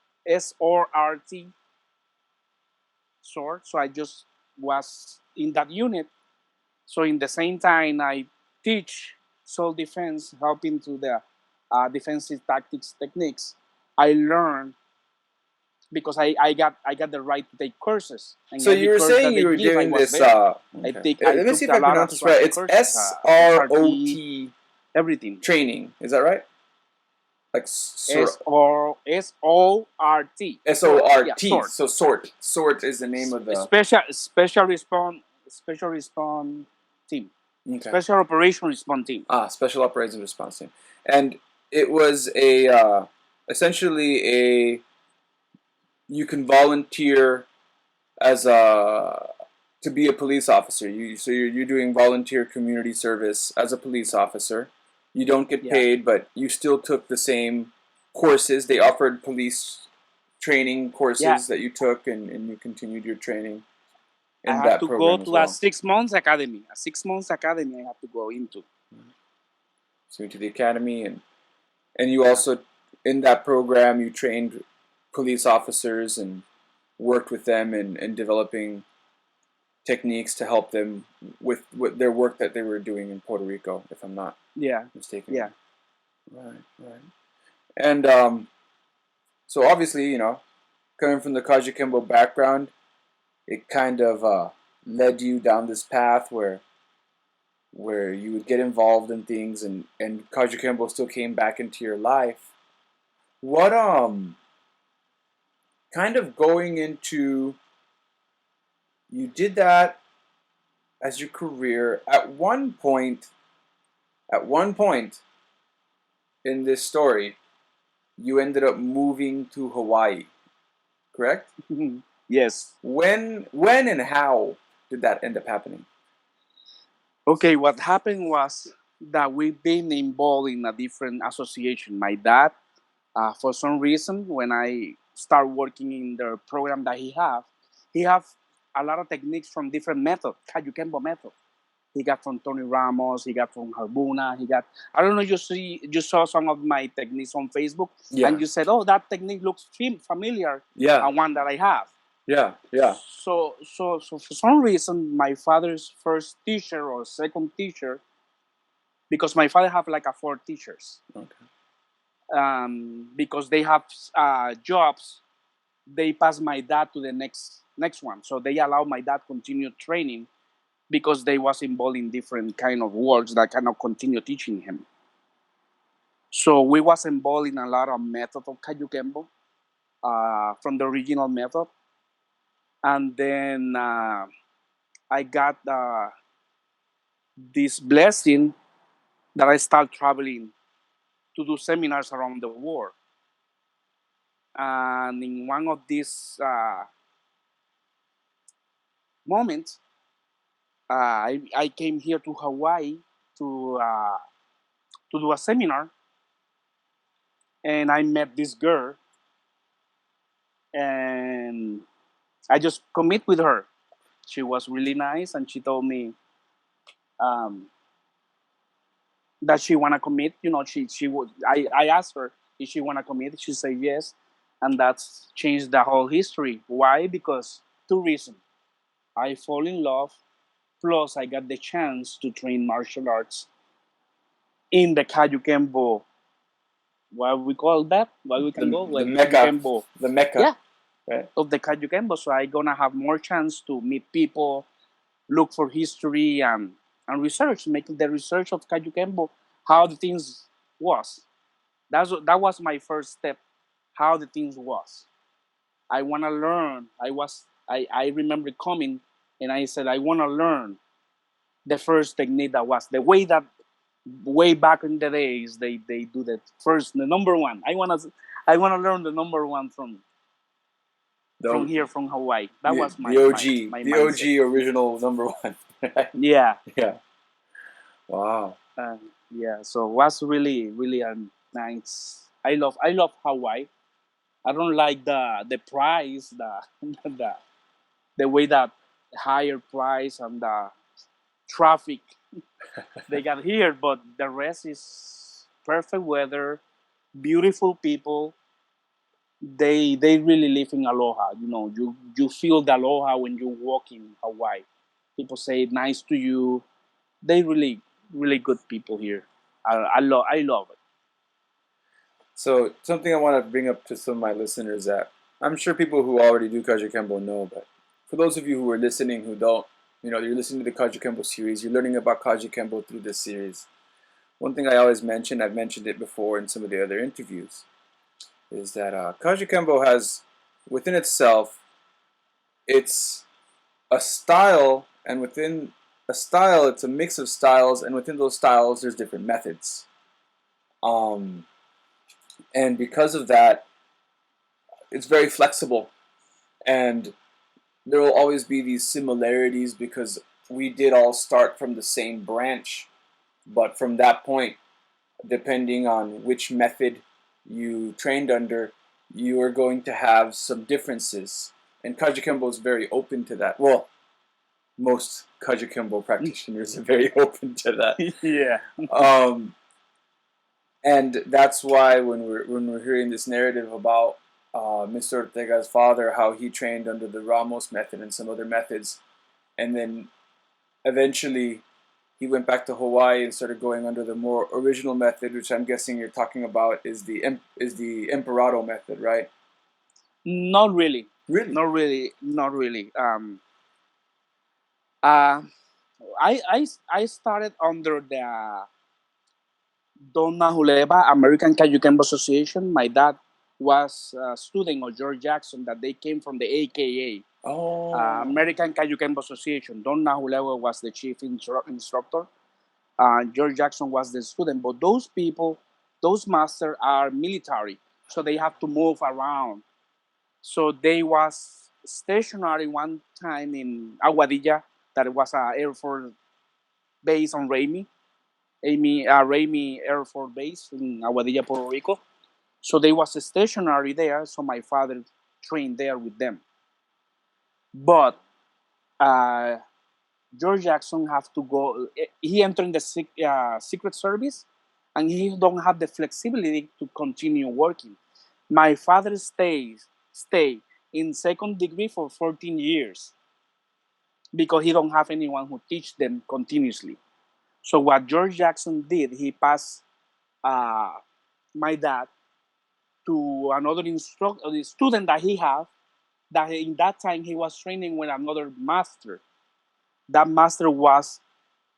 SOR. So I just was in that unit. So in the same time, I teach self defense, helping to the defensive tactics techniques. I learned because I got the right to take courses, and So every you were course saying that they you were give, I doing was this. there. Okay. I Let me took see if a I lot of pronounce this right. SWAT It's courses, SRT, SROT everything. training. Is that right? Like SORT. Yeah, SORT. SORT. So sort is the name of the. Special response team. Okay. Special operation response team. Special operations response team, and it was essentially a you can volunteer as a to be a police officer. You're doing volunteer community service as a police officer. You don't get Yeah. paid, but you still took the same courses. They offered police training courses Yeah. that you took, and you continued your training I in had that to go program as to well. a 6 months academy. A 6 months academy I have to go into. So to the academy, and you also in that program you trained police officers and worked with them in developing techniques to help them with their work that they were doing in Puerto Rico, if I'm not Yeah. mistaken. Yeah. Right. And so obviously, coming from the Kajukenbo background, it kind of led you down this path where you would get involved in things, and Kajukenbo still came back into your life. What kind of going into you did that as your career at one point in this story you ended up moving to Hawaii, correct? Yes. When and how did that end up happening? Okay, what happened was that we've been involved in a different association. My dad, for some reason, when I start working in the program that he have a lot of techniques from different methods, Kajukenbo method. He got from Tony Ramos, he got from Harbuna, he got. I don't know. You saw some of my techniques on Facebook, Yeah. and you said, "Oh, that technique looks familiar." Yeah. One that I have. Yeah. Yeah. So for some reason, my father's first teacher or second teacher, because my father have like a four teachers, Okay. because they have jobs, they pass my dad to the next one. So they allow my dad continue training because they was involved in different kind of works that cannot continue teaching him. So we was involved in a lot of method of Kajukenbo, from the original method, and then I got this blessing that I start traveling to do seminars around the world. And in one of these moments, I came here to Hawaii to uh, to do a seminar, and I met this girl, and I just commit with her. She was really nice, and she told me um, that she wanna commit. You know, she would. I asked her if she wanna commit. She said yes, and that's changed the whole history. Why? Because two reasons. I fall in love. Plus, I got the chance to train martial arts in the Kajukenbo. What we call that? What we can go? The Like Mecca. Kajukenbo. The Mecca. Yeah, Right. of the Kajukenbo. So I gonna have more chance to meet people, look for history and research, making the research of Kajukenbo, how the things was. That was my first step, how the things was. I wanna learn. I remember coming and I said I wanna learn the first technique that was the way that way back in the days they do that first, the number one. I wanna learn the number one from here, from Hawaii. That was the OG, my the mindset. OG original number one. Yeah. Yeah. Wow. Yeah, so it was really a nice. I love Hawaii. I don't like the price, the the way that higher price and the traffic they got here, but the rest is perfect weather, beautiful people. They really live in aloha. You know, you feel the aloha when you walk in Hawaii. People say nice to you. They really good people here. I love it. So something I want to bring up to some of my listeners that I'm sure people who already do Kajukenbo know, but for those of you who are listening who don't, you're listening to the Kajukenbo series, you're learning about Kajukenbo through this series. One thing I always mention, I've mentioned it before in some of the other interviews, is that Kajukenbo has, within itself, it's a style, and within a style, it's a mix of styles, and within those styles, there's different methods. And because of that, it's very flexible, and there will always be these similarities because we did all start from the same branch, but from that point, depending on which method you trained under, you are going to have some differences. And Kajukenbo is very open to that. Well, most Kajukenbo practitioners are very open to that. Yeah. And that's why when we're hearing this narrative about Mr. Ortega's father, how he trained under the Ramos method and some other methods, and then eventually he went back to Hawaii and started going under the more original method, which I'm guessing you're talking about is the Emperado method, right? Not really. Really? Not really. Uh, I started under the Donna Huleba American Kajukenbo Association. My dad was a student of George Jackson that they came from the AKA, Oh. American Kajukenbo Association. Donna Huleba was the chief instructor. George Jackson was the student. But those people, those masters are military, so they have to move around. So they was stationary one time in Aguadilla, that was a Air Force base on Ramey Air Force Base in Aguadilla, Puerto Rico. So they was stationary there. So my father trained there with them. But uh, George Jackson have to go. He entered in the Secret Service, and he don't have the flexibility to continue working. My father stay in second degree for 14 years because he don't have anyone who teach them continuously. So what George Jackson did, he passed uh, my dad to another instructor, the student that he had. That in that time he was training with another master. That master was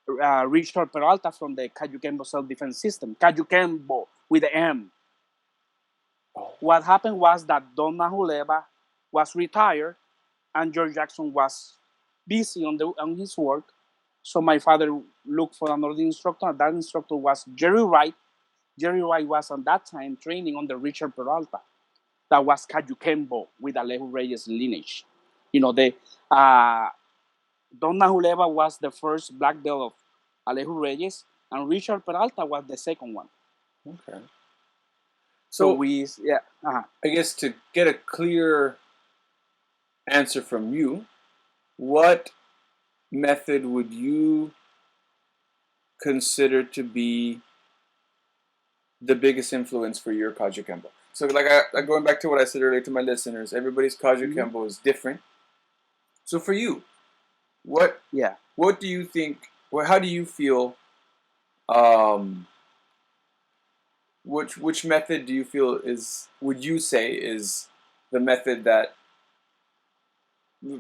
Richard Peralta from the Kajukenbo self-defense system. Kajukenbo with the M. What happened was that Don Nahuleba was retired and George Jackson was busy on his work. So my father looked for another instructor. That instructor was Jerry Wright. Jerry Wright was at that time training under Richard Peralta. That was Kajukenbo with Alejo Reyes lineage. You know, Don Nahuleba was the first black belt of Alejo Reyes, and Richard Peralta was the second one. Okay. So I guess to get a clear answer from you, what method would you consider to be the biggest influence for your Kajukenbo? So, like, going back to what I said earlier to my listeners, everybody's Kajukenbo is different. So, for you, what do you think? Well, how do you feel? Which method do you feel would you say is the method that,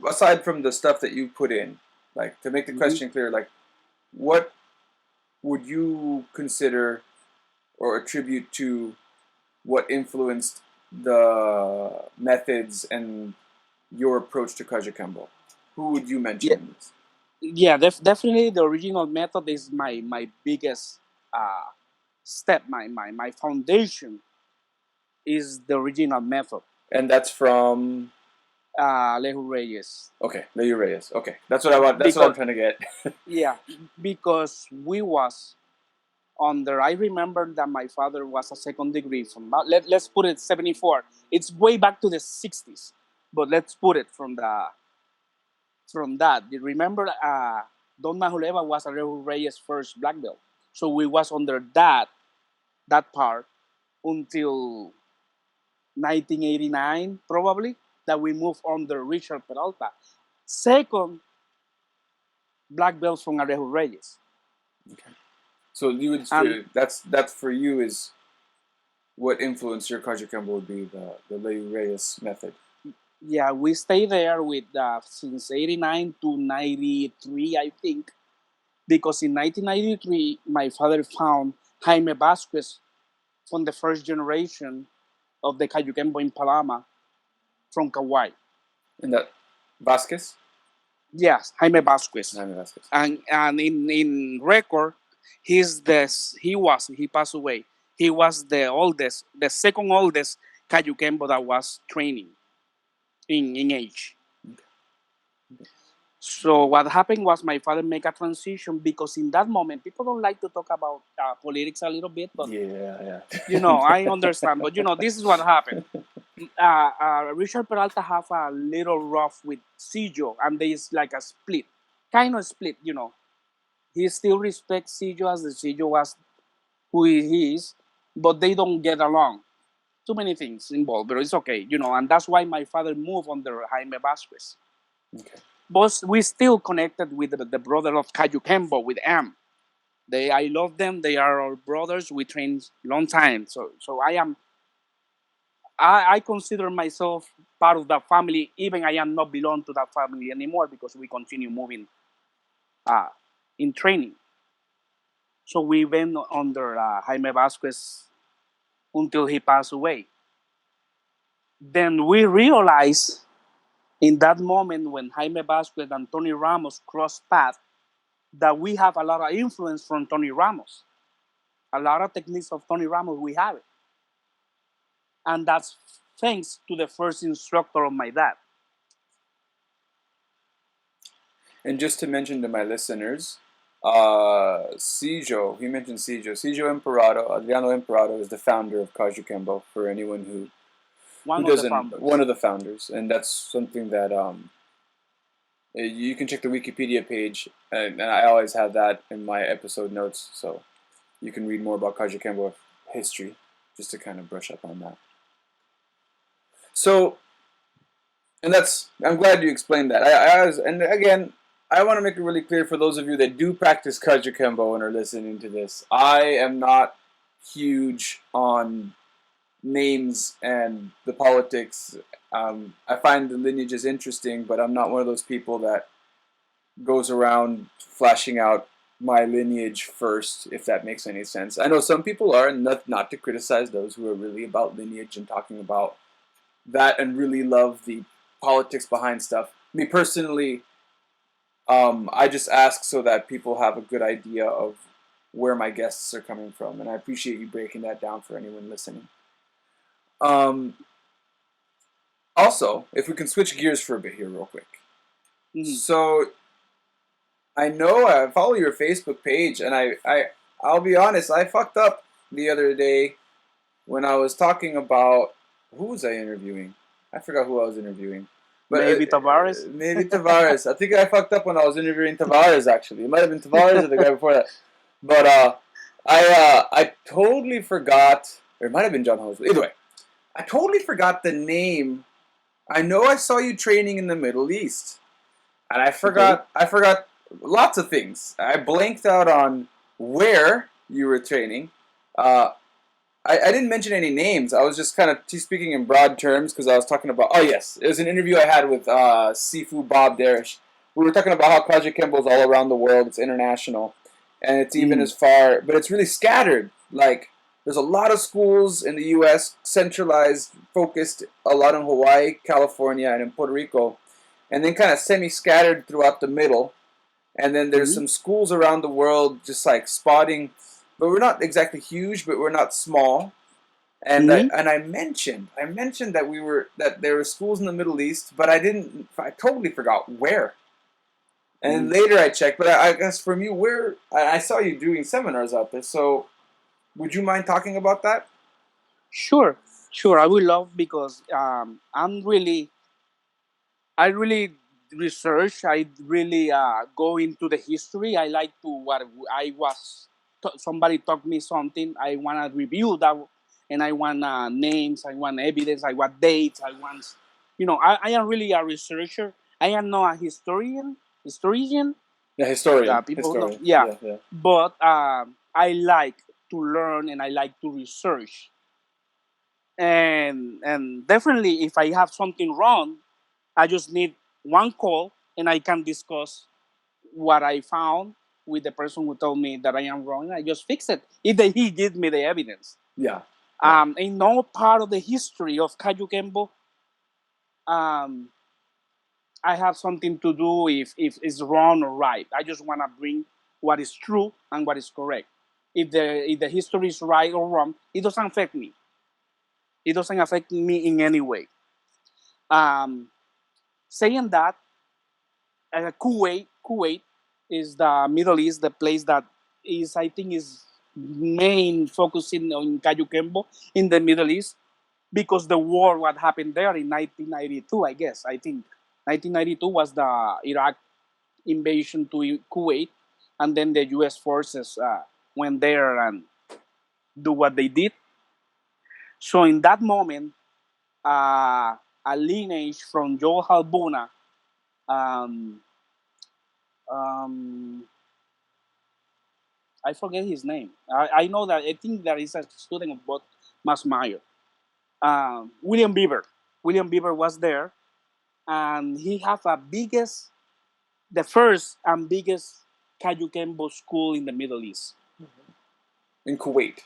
aside from the stuff that you put in, like, to make the question clear, like, what would you consider or attribute to what influenced the methods and your approach to Kajukenbo? Who would you mention? Definitely the original method is my biggest step. My foundation is the original method. And that's from Alejo Reyes. Okay, Alejo Reyes. Okay, that's what I want. That's what I'm trying to get. Yeah, because we was under. I remember that my father was a second degree from. Let's put it 74. It's way back to the 60s, but let's put it from that. You remember, Don Nahuleba was Alejo Reyes' first black belt, so we was under that part until 1989 probably, that we moved under Richard Peralta. Second black belts from Alejo Reyes. Okay. So you would say that's for you is what influenced your Kajukenbo would be the Alejo Reyes method. Yeah, we stayed there with since 89 to 93, I think, because in 1993 my father found Jaime Vasquez from the first generation of the Kajukenbo in Palama from Kauai. And that Vasquez? Yes, Jaime Vasquez. Jaime Vasquez. And in record, he passed away. He was the second oldest Kajukenbo that was training in age. Okay. So what happened was my father made a transition, because in that moment people don't like to talk about politics a little bit, but you know, I understand. But you know, this is what happened. Richard Peralta have a little rough with Sillo, and there is like a split, kind of split. You know, he still respects Sillo as the Sillo was who he is, but they don't get along. Too many things involved, but it's okay, you know, and that's why my father moved under Jaime Vasquez. Okay. But we still connected with the brother of Kajukenbo, with M. I love them. They are our brothers. We trained long time. So I consider myself part of that family, even I am not belong to that family anymore, because we continue moving in training. So we went under Jaime Vasquez until he passed away. Then we realized in that moment when Jaime Vasquez and Tony Ramos crossed paths that we have a lot of influence from Tony Ramos. A lot of techniques of Tony Ramos, we have it. And that's thanks to the first instructor of my dad. And just to mention to my listeners, He mentioned Sijo Imperato. Adriano Imperato is the founder of Kajukenbo, for anyone who One of the doesn't, one founders. of the founders. And that's something that you can check the Wikipedia page, and I always have that in my episode notes, so you can read more about Kajukenbo history, just to kind of brush up on that. So, and I'm glad you explained that. And again, I want to make it really clear for those of you that do practice Kajukenbo and are listening to this. I am not huge on names and the politics. I find the lineages interesting, but I'm not one of those people that goes around flashing out my lineage first, if that makes any sense. I know some people are, and not to criticize those who are really about lineage and talking about that and really love the politics behind stuff. Me personally, I just ask so that people have a good idea of where my guests are coming from, and I appreciate you breaking that down for anyone listening. Um, Also, if we can switch gears for a bit here, real quick. Mhm. So, I know I follow your Facebook page, and I'll be honest, I fucked up the other day when I was talking about who was I interviewing? I forgot who I was interviewing. But Maybe Tavares. maybe Tavares. I think I fucked up when I was interviewing Tavares. Actually, it might have been Tavares or the guy before that. But I totally forgot, or it might have been John Hosley. Either way, I totally forgot the name. I know I saw you training in the Middle East, and Okay. I forgot lots of things. I blanked out on where you were training. Uh, I didn't mention any names. I was just kind of speaking in broad terms because I was talking about. Oh yes, it was an interview I had with Sifu Bob Darish. We were talking about how Kajukenbo is all around the world. It's international, and it's even Mm. as far, but it's really scattered. Like there's a lot of schools in the U.S. centralized, focused a lot in Hawaii, California, and in Puerto Rico, and then kind of semi-scattered throughout the middle. And then there's Mhm. some schools around the world just like spotting, but we're not exactly huge, but we're not small. And Mhm. I mentioned that that there were schools in the Middle East, but I totally forgot where. And Mhm. later I checked, but I guess from you, where I saw you doing seminars out there. So would you mind talking about that? Sure. Sure. I will love because I really research. I really go into the history. I like to what I was. Somebody taught me something. I want to review that, and I want names. I want evidence. I want dates. I want, I am really a researcher. I am not a historian. Yeah, The historian, people who know, historian. yeah. Yeah, yeah. But I like to learn and I like to research. And definitely, if I have something wrong, I just need one call and I can discuss what I found with the person who told me that I am wrong. I just fix it if he gives me the evidence. Yeah. Yeah. In no part of the history of Kajukenbo, um, I have something to do if it's wrong or right. I just want to bring what is true and what is correct. If the history is right or wrong, it doesn't affect me. It doesn't affect me in any way. Um, Saying that, Kuwait is the Middle East, the place that is, I think, is main focusing on Kajukenbo in the Middle East because the war what happened there in 1992, I guess. I think 1992 was the Iraq invasion to Kuwait, and then the U.S. forces went there and do what they did. So in that moment, a lineage from Joe Halbuna, um, um, I forget his name. I know that I think there is a student of both Mass Meyer. William Bieber. William Bieber was there, and he have the first and biggest Kajukenbo school in the Middle East. In Kuwait.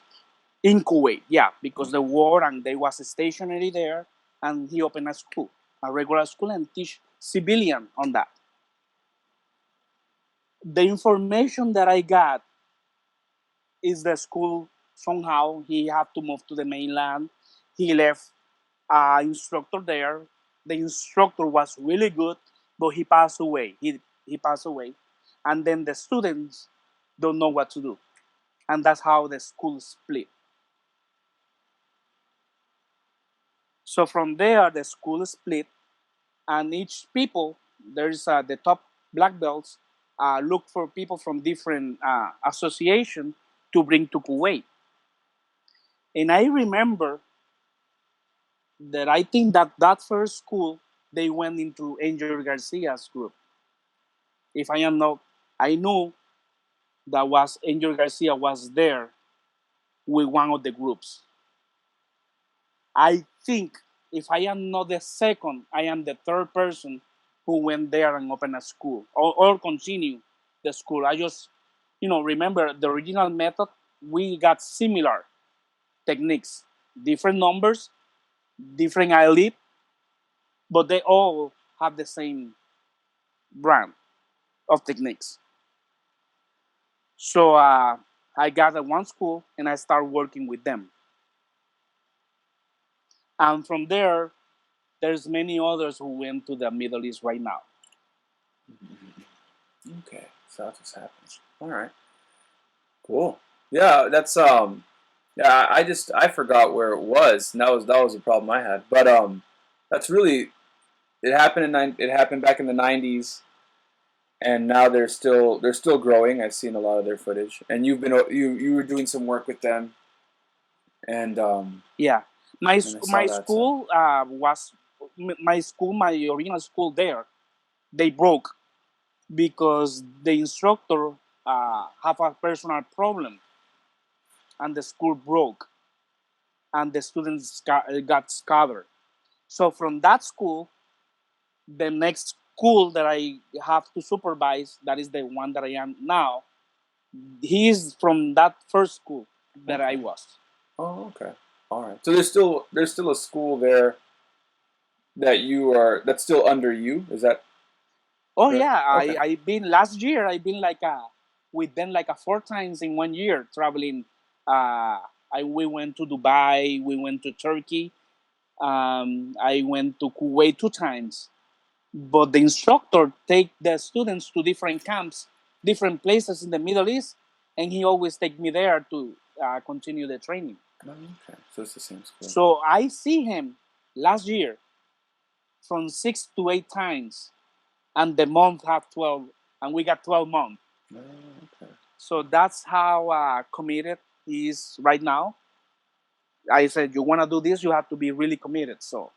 In Kuwait, yeah, because the war and they was stationary there, and he opened a school, a regular school, and teach civilian on that. The information that I got is the school somehow he had to move to the mainland. He left instructor there. The instructor was really good, but he passed away. He passed away, and then the students. don't know what to do. And that's how the school split. So from there, the school split, and each people, there's the top black belts, look for people from different association to bring to Kuwait. And I remember that I think that that first school, they went into Angel Garcia's group. If I am not, I knew that was Angel Garcia was there with one of the groups. I think if I am not the second, I am the third person who went there and opened a school or continue the school. I just, remember the original method, we got similar techniques, different numbers, different elite, but they all have the same brand of techniques. So I got at one school and I started working with them. And from there, there's many others who went to the Middle East right now. Okay, so that's what's happening. All right, cool. Yeah, that's yeah. I forgot where it was, and that was a problem I had. But that's really it happened back in the '90s, and now they're still growing. I've seen a lot of their footage, and you were doing some work with them, and Yeah, my and I saw my that. So. school was my school, my original school there. They broke because the instructor have a personal problem, and the school broke, and the students got scattered. So from that school, the next school that I have to supervise, that is the one that I am now. He's from that first school that I Okay. was. Oh, okay. All right. So there's still a school there that's still under you. Is that Oh correct? yeah, Okay. I been last year. I've been like with them like 4 times in 1 year traveling. We went to Dubai. We went to Turkey. I went to Kuwait 2 times. But the instructor take the students to different camps, different places in the Middle East, and he always take me there to continue the training. Oh, okay. So it's the same school. So I see him last year from 6 to 8 times, and the month have 12, and we got 12 months. Oh, okay. So that's how committed he is right now. I said, you want to do this, you have to be really committed. So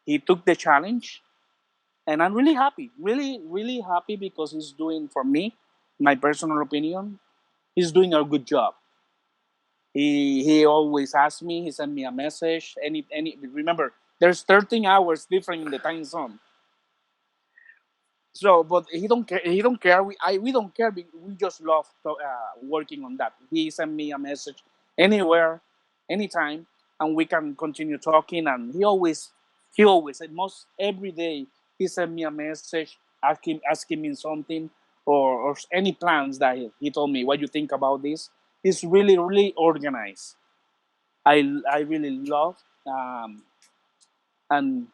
he took the challenge, and I'm really happy, really, really happy because he's doing, for me, my personal opinion, he's doing a good job. He always asks me, he sent me a message. Any remember, there's 13 hours different in the time zone. So, but he don't care. He don't care. We don't care. We just love working on that. He sent me a message anywhere, anytime, and we can continue talking. And he always, most every day, he sent me a message asking me something or any plans that he told me. What you think about this? He's really really organized. I really love, and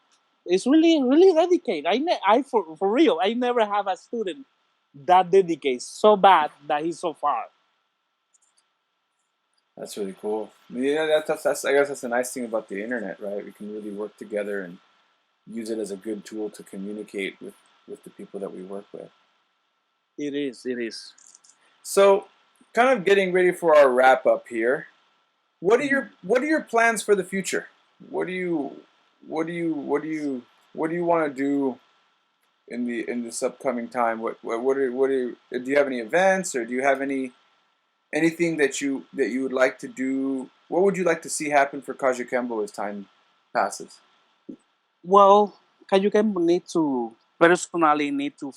it's really really dedicated. I for real, I never have a student that dedicates so bad that he's so far. That's really cool. Yeah, that's I guess that's the nice thing about the internet, right? We can really work together and use it as a good tool to communicate with the people that we work with. It is. It is. So, kind of getting ready for our wrap up here. What are your plans for the future? What do you what do you what do you what do you want to do in this upcoming time? Do you have any events, or do you have anything that you would like to do? What would you like to see happen for Kajukenbo as time passes? Well, Kajukenbo need to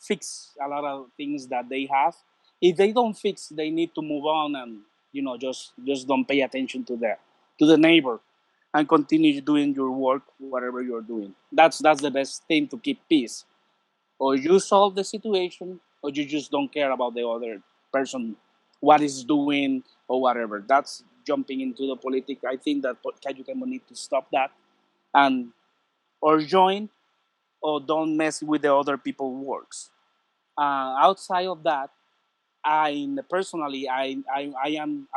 fix a lot of things that they have. If they don't fix, they need to move on and just don't pay attention to the neighbor and continue doing your work, whatever you're doing. That's the best thing to keep peace. Or you solve the situation, or you just don't care about the other person, what is doing or whatever. That's jumping into the politics. I think that Kajukenbo need to stop that and or join or don't mess with the other people works. Outside of that, personally, I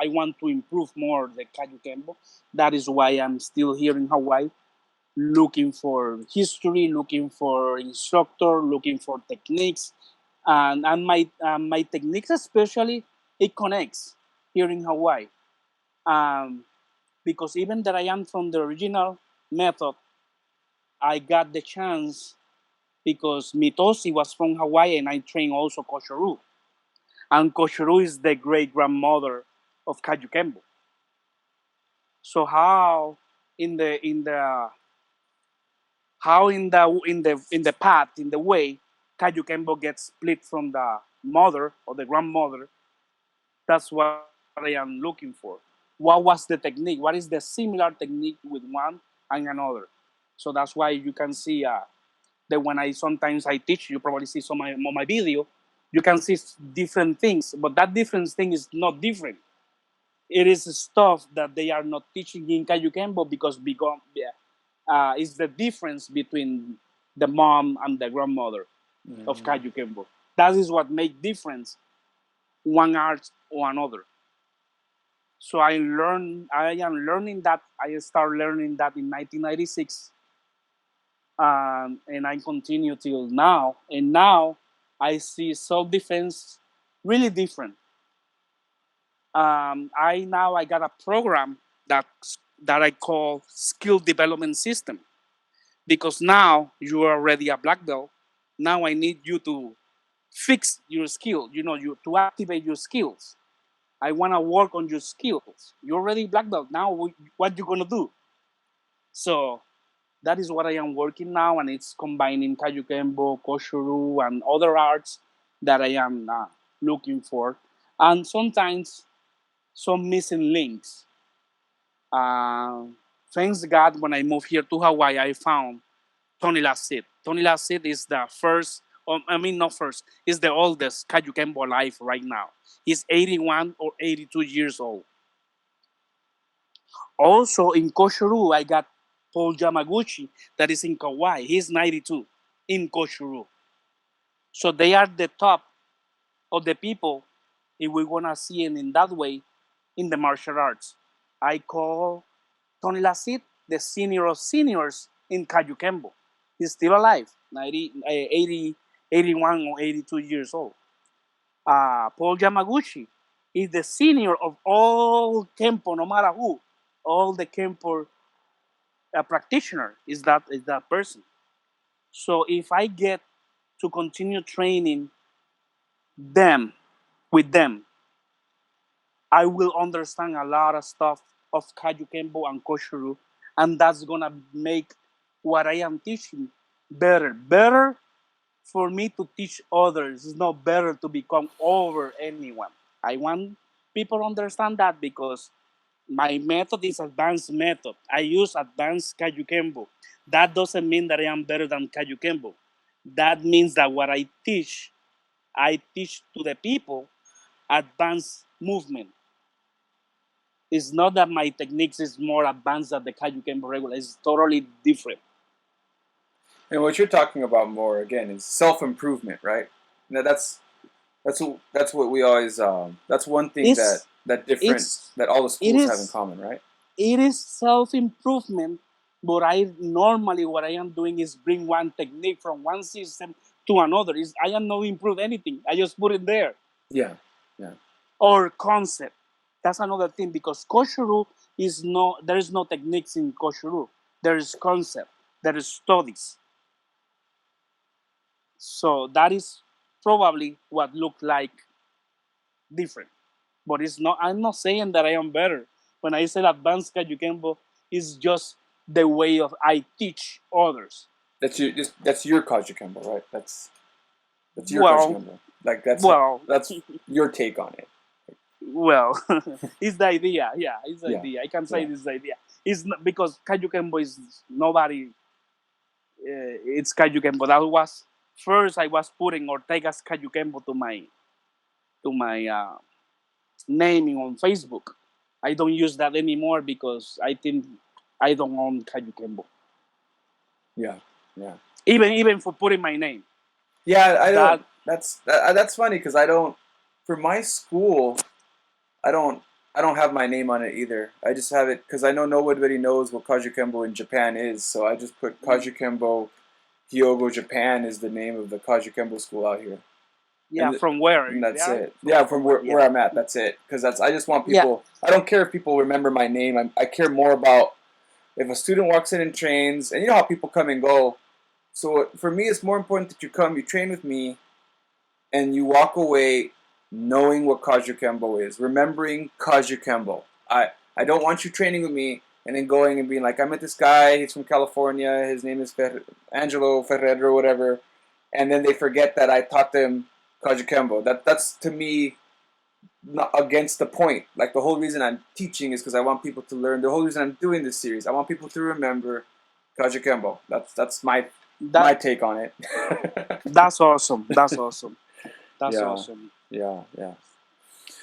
want to improve more the Kajukenbo. That is why I'm still here in Hawaii, looking for history, looking for instructor, looking for techniques, and my techniques especially, it connects here in Hawaii, um, because even that I am from the original method, I got the chance because Mitosi was from Hawaii and I trained also Koshoru. And Koshoru is the great grandmother of Kajukenbo. So in the path, in the way, Kajukenbo gets split from the mother or the grandmother. That's what I am looking for. What was the technique? What is the similar technique with one and another? So that's why you can see that when I sometimes I teach, you probably see some on my video, you can see different things, but that different thing is not different. It is stuff that they are not teaching in Kajukenbo because is the difference between the mom and the grandmother of Kajukenbo. That is what makes difference one art or another. So I am learning that. I started learning that in 1996, and I continue till now. And now I see self-defense really different. I got a program that I call skill development system, because now you are already a black belt. Now I need you to fix your skill. You to activate your skills. I want to work on your skills. You're already black belt. Now what you gonna do? So that is what I am working now, and it's combining Kajukenbo, Koshuru, and other arts that I am looking for, and sometimes some missing links. Uh, Thanks God, when I moved here to Hawaii, I found Tony Lassit. Tony Lassit is the first, not first, is the oldest Kajukenbo alive right now. He's 81 or 82 years old. Also in Koshuru, I got Paul Yamaguchi, that is in Kauai. He's 92 in Koshuru. So they are the top of the people, if we want to see it in that way, in the martial arts. I call Tony Lassit the senior of seniors in Kajukenbo. He's still alive, 80, 81 or 82 years old. Paul Yamaguchi is the senior of all Kempo, no matter who. All the Kempo practitioner is that person. So if I get to continue training them with them, I will understand a lot of stuff of Kajukenbo and Koshuru, and that's gonna make what I am teaching better. Better for me to teach others. It's not better to become over anyone. I want people to understand that, because my method is advanced method. I use advanced Kajukenbo. That doesn't mean that I am better than Kajukenbo. That means that what I teach to the people advanced movement. It's not that my techniques is more advanced than the Kajukenbo regular. It's totally different. And what you're talking about more again is self-improvement, right? Now that's what we always that's one thing It's that all the it schools have in is common, right? it is self-improvement, but I normally what I am doing is bring one technique from one system to another. I am not improve anything. I just put it there. Yeah, yeah, Or concept. That's another thing, because Koshuru there is no techniques in Koshuru. There is concept. There is studies. So that is probably what look like different. But it's not. I'm not saying that I am better. When I said advanced Kajukenbo, it's just the way of I teach others. that's your Kajukenbo, right? That's your Well, Kajukenbo. Like well, that's your take on it. well. It's the idea. Yeah, it's the Yeah, idea. I can say yeah. this idea. It's not, because Kajukenbo is nobody. It's Kajukenbo. That was first. I was putting Ortega's Kajukenbo to my naming on Facebook. I don't use that anymore because I think I don't own Kajukenbo. Yeah, yeah, Even for putting my name. yeah. I don't. That That's funny because I don't. for my school, I don't have my name on it either. I just have it because I know nobody knows what Kajukenbo in Japan is, so I just put Kajukenbo Hyogo Japan is the name of the Kajukenbo school out here. Yeah, from where? And that's Yeah? it. Yeah, from where I'm at. That's it. Because I just want people. I don't care if people remember my name. I care more about if a student walks in and trains, and you know how people come and go. So for me, it's more important that you come, you train with me, and you walk away knowing what Kajukenbo is, remembering Kajukenbo. I don't want you training with me and then going and being like, I met this guy, he's from California, his name is Angelo Ferrer or whatever, and then they forget that I taught them Kajukenbo. That's to me not against the point. Like the whole reason I'm teaching is because I want people to learn. The whole reason I'm doing this series, I want people to remember Kajukenbo. That's my take on it. That's awesome. That's awesome. That's awesome. Yeah.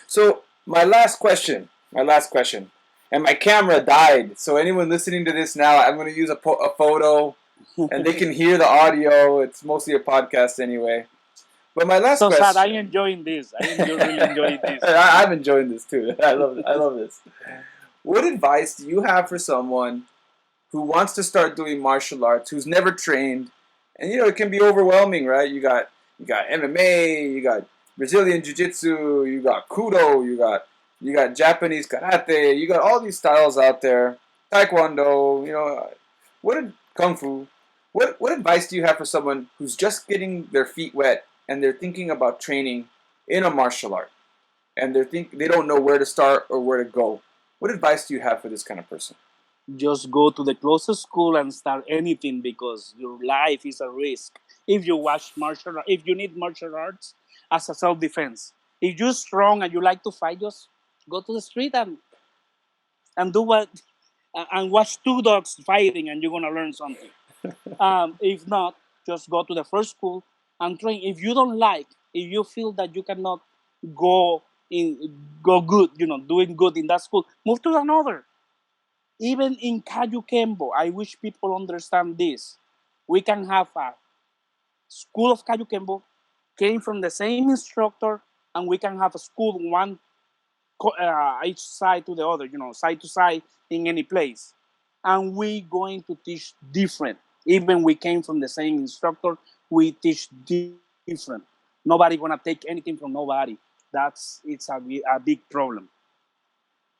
So my last question, and my camera died. So anyone listening to this now, I'm going to use a photo, and they can hear the audio. It's mostly a podcast anyway. But my last question. Sad. I'm enjoying this. Really enjoying this. I'm enjoying this too. I love this. What advice do you have for someone who wants to start doing martial arts, who's never trained, and it can be overwhelming, right? You got MMA, you got Brazilian Jiu-Jitsu, you got Kudo, you got Japanese Karate, you got all these styles out there, Taekwondo, Kung Fu. What advice do you have for someone who's just getting their feet wet and they're thinking about training in a martial art, and they don't know where to start or where to go? What advice do you have for this kind of person? Just go to the closest school and start anything, because your life is a risk. If you if you need martial arts as a self-defense, if you're strong and you like to fight, just go to the street and do what and watch two dogs fighting, and you're gonna learn something. If not, just go to the first school and train. If you don't like, if you feel that you cannot go good, doing good in that school, move to another. Even in Kajukenbo, I wish people understand this. We can have a school of Kajukenbo, came from the same instructor, and we can have a school one each side to the other, side to side in any place. And we going to teach different. Even we came from the same instructor, we teach different. Nobody gonna take anything from nobody. It's a big problem.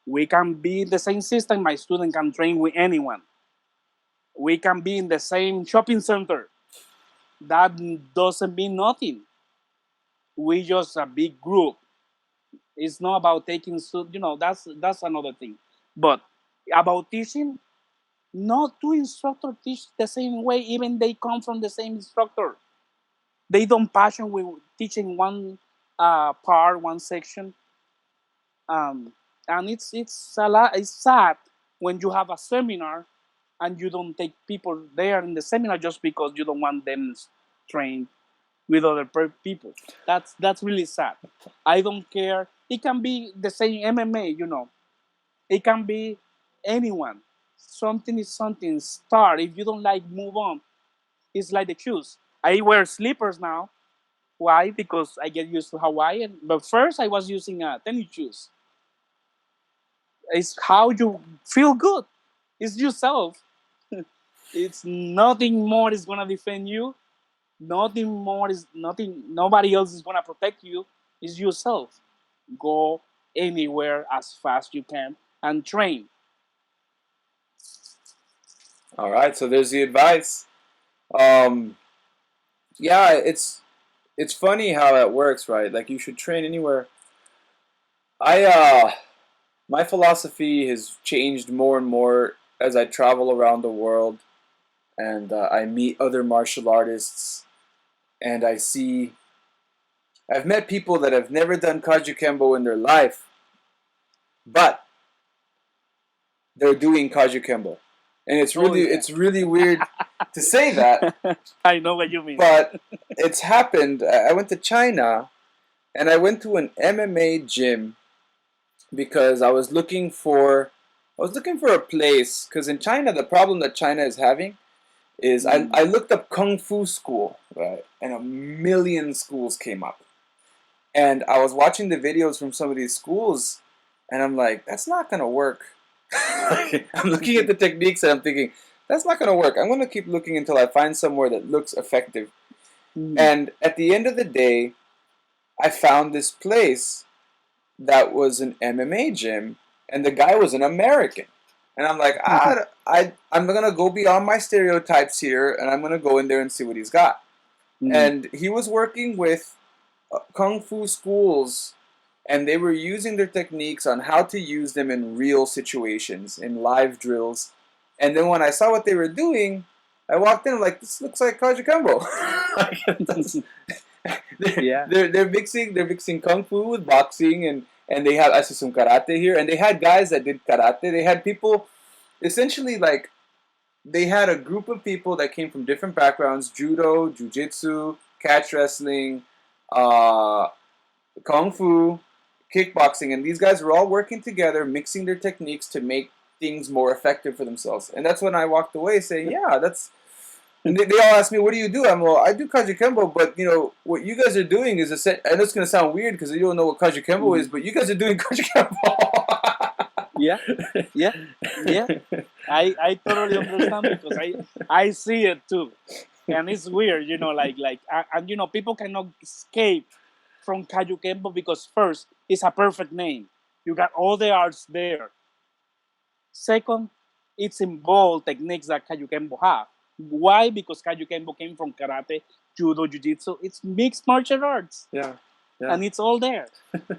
We can be in the same system. My student can train with anyone. We can be in the same shopping center. That doesn't mean nothing. We just a big group. It's not about taking, that's another thing. But about teaching, not two instructors teach the same way, even they come from the same instructor. They don't passion with teaching one part, one section. And it's sad when you have a seminar and you don't take people there in the seminar just because you don't want them trained with other people. That's really sad. I don't care. It can be the same MMA, It can be anyone. Something is something. Start. If you don't like, move on. It's like the shoes. I wear slippers now. Why? Because I get used to Hawaiian. But first, I was using tennis shoes. It's how you feel good. It's yourself. It's nothing more is gonna defend you. Nobody else is gonna protect you. It's yourself. Go anywhere as fast you can and train. All right, so there's the advice. Yeah, it's funny how that works, right? Like you should train anywhere. My philosophy has changed more and more as I travel around the world, and I meet other martial artists, and I've met people that have never done Kajukenbo in their life, but they're doing Kajukenbo. And it's really weird to say that. I know what you mean. But it's happened. I went to China, and I went to an MMA gym because I was looking for a place. Because in China, the problem that China is having is I looked up Kung Fu school, right, and a million schools came up. And I was watching the videos from some of these schools, and I'm like, that's not gonna work. I'm looking at the techniques and I'm thinking, that's not gonna work. I'm gonna keep looking until I find somewhere that looks effective. And at the end of the day, I found this place that was an MMA gym, and the guy was an American. And I'm like, I'm gonna go beyond my stereotypes here, and I'm gonna go in there and see what he's got. And he was working with kung fu schools, and they were using their techniques on how to use them in real situations, in live drills. And then when I saw what they were doing, I walked in like, this looks like Kajukenbo. They're mixing kung fu with boxing, and they have I see some karate here, and they had guys that did karate. They had people, essentially, like, they had a group of people that came from different backgrounds: judo, jiu-jitsu, catch wrestling, kung fu, kickboxing, and these guys were all working together, mixing their techniques to make things more effective for themselves. And that's when I walked away saying, yeah, that's. And they all ask me, what do you do? I do Kajukenbo, but what you guys are doing is a set. I know it's going to sound weird because you don't know what Kajukenbo is, but you guys are doing Kajukenbo. Yeah. I totally understand because I see it too, and it's weird, and people cannot escape from Kajukenbo because first, it's a perfect name. You got all the arts there. Second, it's involved techniques that Kajukenbo have. Why? Because Kajukenbo came from karate, judo, jiu-jitsu. It's mixed martial arts. Yeah. And it's all there.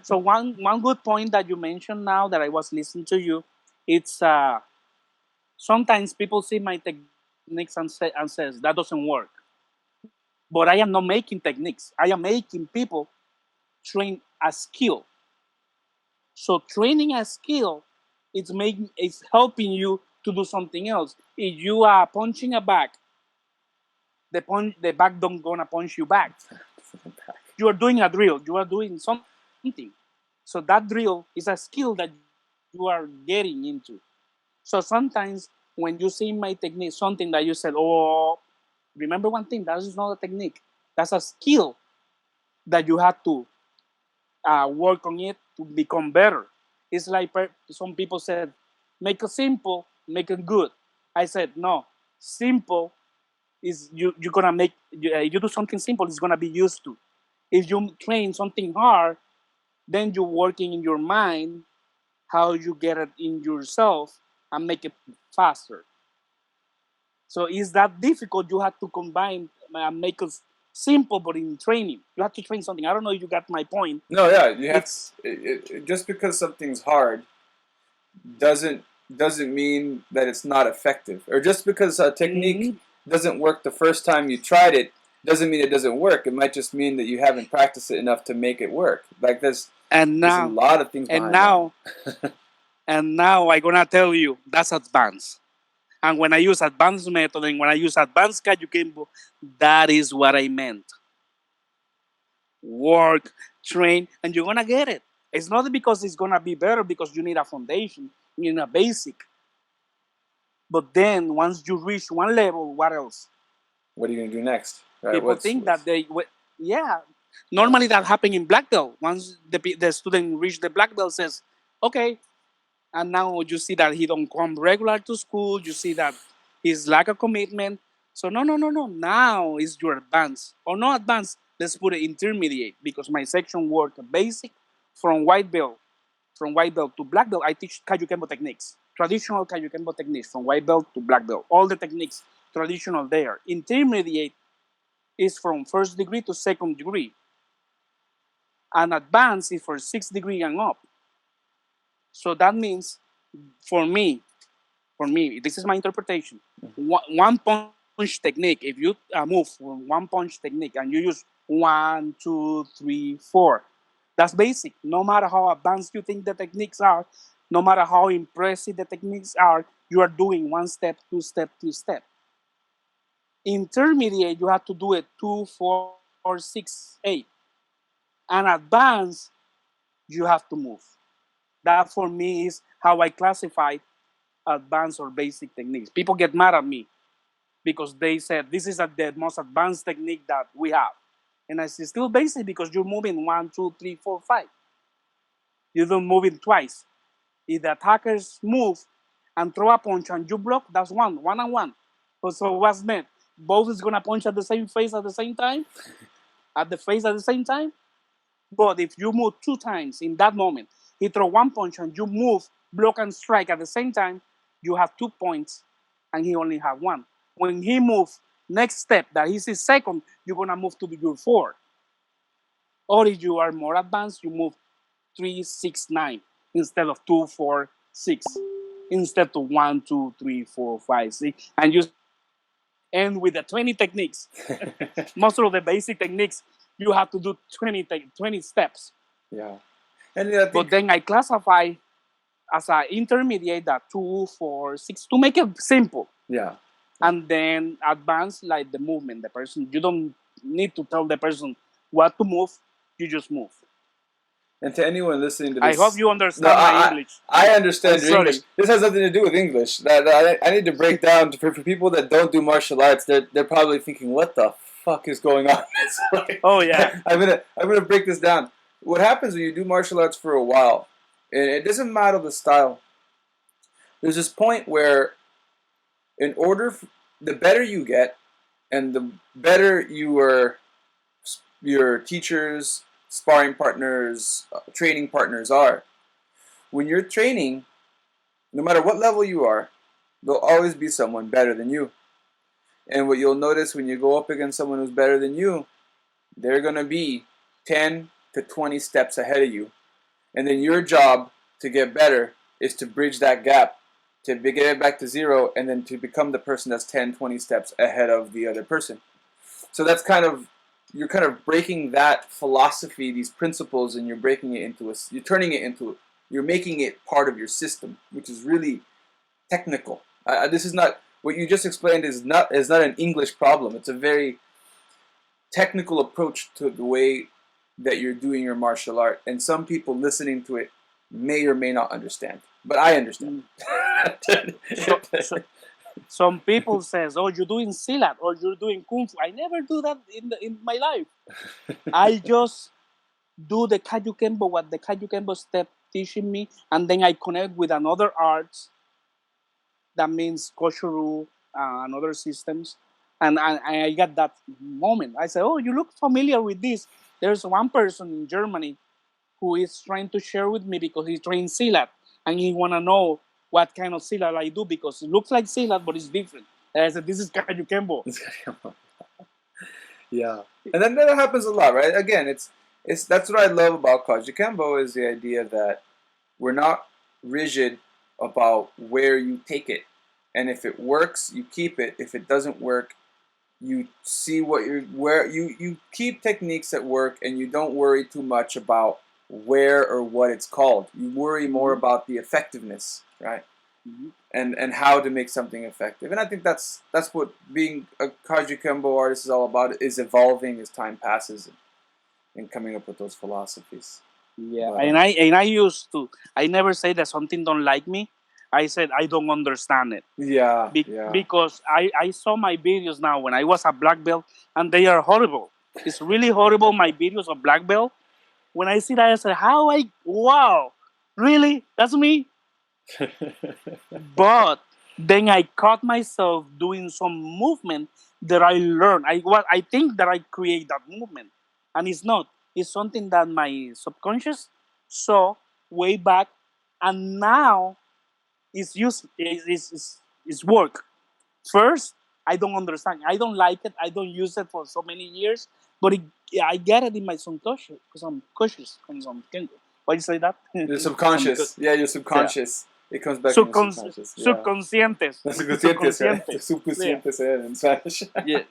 So one good point that you mentioned now that I was listening to you, it's sometimes people see my techniques and says that doesn't work. But I am not making techniques. I am making people train a skill. So training a skill it's helping you to do something else. If you are punching a bag, the bag don't gonna punch you back. You are doing a drill. You are doing something. So that drill is a skill that you are getting into. So sometimes when you see my technique, something that you said, oh, remember one thing, that is not a technique. That's a skill that you have to work on it to become better. It's like some people said, make it simple, make it good. I said, no, simple is you're gonna make, if you do something simple, it's gonna be used to. If you train something hard, then you're working in your mind how you get it in yourself and make it faster. So is that difficult? You have to combine and make it simple, but in training, you have to train something. I don't know if you got my point. No, yeah, you have. Just because something's hard doesn't mean that it's not effective, or just because a technique doesn't work the first time you tried it doesn't mean it doesn't work. It might just mean that you haven't practiced it enough to make it work. Like there's a lot of things behind that. And now I'm gonna tell you that's advanced. And when I use advanced method and when I use advanced Kajukenbo, that is what I meant. Work, train, and you're gonna get it. It's not because it's gonna be better because you need a foundation, you need a basic. But then once you reach one level, what else? What are you gonna do next? Right? People think that normally that happens in black belt. Once the student reach the black belt, says, okay, and now you see that he don't come regular to school. You see that he's lack of commitment. So no. Now is your advanced or not advanced. Let's put it intermediate because my section work basic from white belt to black belt. I teach Kajukenbo techniques, traditional Kajukenbo techniques from white belt to black belt. All the techniques traditional there. Intermediate is from first degree to second degree, and advanced is for 6th degree and up. So that means, for me, this is my interpretation. One punch technique. If you move from one punch technique and you use 1, 2, 3, 4, that's basic. No matter how advanced you think the techniques are, no matter how impressive the techniques are, you are doing 1 step, 2 step, 3 step. Intermediate, you have to do it 2, 4, 6, 8. And advanced, you have to move. That for me is how I classify advanced or basic techniques. People get mad at me because they said this is the most advanced technique that we have. And I said, still basic because you're moving 1, 2, 3, 4, 5. You don't move it twice. If the attackers move and throw a punch and you block, that's one and one. So what's next? Both is gonna punch at the same face at the same time, at the face at the same time. But if you move 2 times in that moment, he throw 1 punch and you move, block and strike at the same time, you have 2 points, and he only have 1. When he moves next step, that is his second, you're gonna move to your 4. Or if you are more advanced, you move 3, 6, 9 instead of 2, 4, 6. Instead of 1, 2, 3, 4, 5, 6, and you end with the 20 techniques. Most of the basic techniques, you have to do 20 steps. Yeah. And I think, But then I classify as an intermediate that 2, 4, 6 to make it simple. yeah. And then advance like the movement. The person, you don't need to tell the person what to move. You just move. And to anyone listening to I this, hope you understand my English. I understand I'm your sorry. English. This has nothing to do with English. That I need to break down for people that don't do martial arts. They're probably thinking, "What the fuck is going on?" It's like, Oh, yeah. I'm gonna break this down. What happens when you do martial arts for a while, and it doesn't matter the style. There's this point where, in order, the better you get, and the better your teachers, sparring partners, training partners are. When you're training, no matter what level you are, there'll always be someone better than you. And what you'll notice when you go up against someone who's better than you, they're going to be 10 to 20 steps ahead of you. And then your job to get better is to bridge that gap, to get it back to 0, and then to become the person that's 10, 20 steps ahead of the other person. So that's you're kind of breaking that philosophy, these principles, and you're you're making it part of your system, which is really technical. This is not, what you just explained is not an English problem. It's a very technical approach to the way that you're doing your martial art, and some people listening to it may or may not understand, but I understand. So, some people says, "Oh, you're doing silat or you're doing kung fu." I never do that in my life. I just do the Kajukenbo, what the Kajukenbo step teaching me, and then I connect with another arts. That means Koshuru and other systems, and I got that moment. I said, "Oh, you look familiar with this." There's one person in Germany who is trying to share with me because he trains silat and he wanna know what kind of silat I do because it looks like silat but it's different. And I said, "This is Kajukenbo." Yeah, and then that happens a lot, right? Again, it's that's what I love about Kajukenbo is the idea that we're not rigid about where you take it, and if it works, you keep it. If it doesn't work, you see where you keep techniques that work, and you don't worry too much about where or what it's called. You worry more about the effectiveness, right? Mm-hmm. And how to make something effective. And I think that's what being a Kajukenbo artist is all about, is evolving as time passes and coming up with those philosophies. Yeah, but, I never say that something don't like me. I said I don't understand it. Yeah, Because I saw my videos now when I was a black belt and they are horrible. It's really horrible, my videos of black belt. When I see that, I said, wow, really? That's me? But then I caught myself doing some movement that I learned. I think that I create that movement, and it's not. It's something that my subconscious saw way back, and now it's work. First, I don't understand. I don't like it. I don't use it for so many years, but I get it in my subconscious. Why you say that? Your subconscious. Yeah, your subconscious. It comes back in your subconscious. Yeah. Subconscientes. Subconscientes, right? Subconscientes in Spanish. Yeah.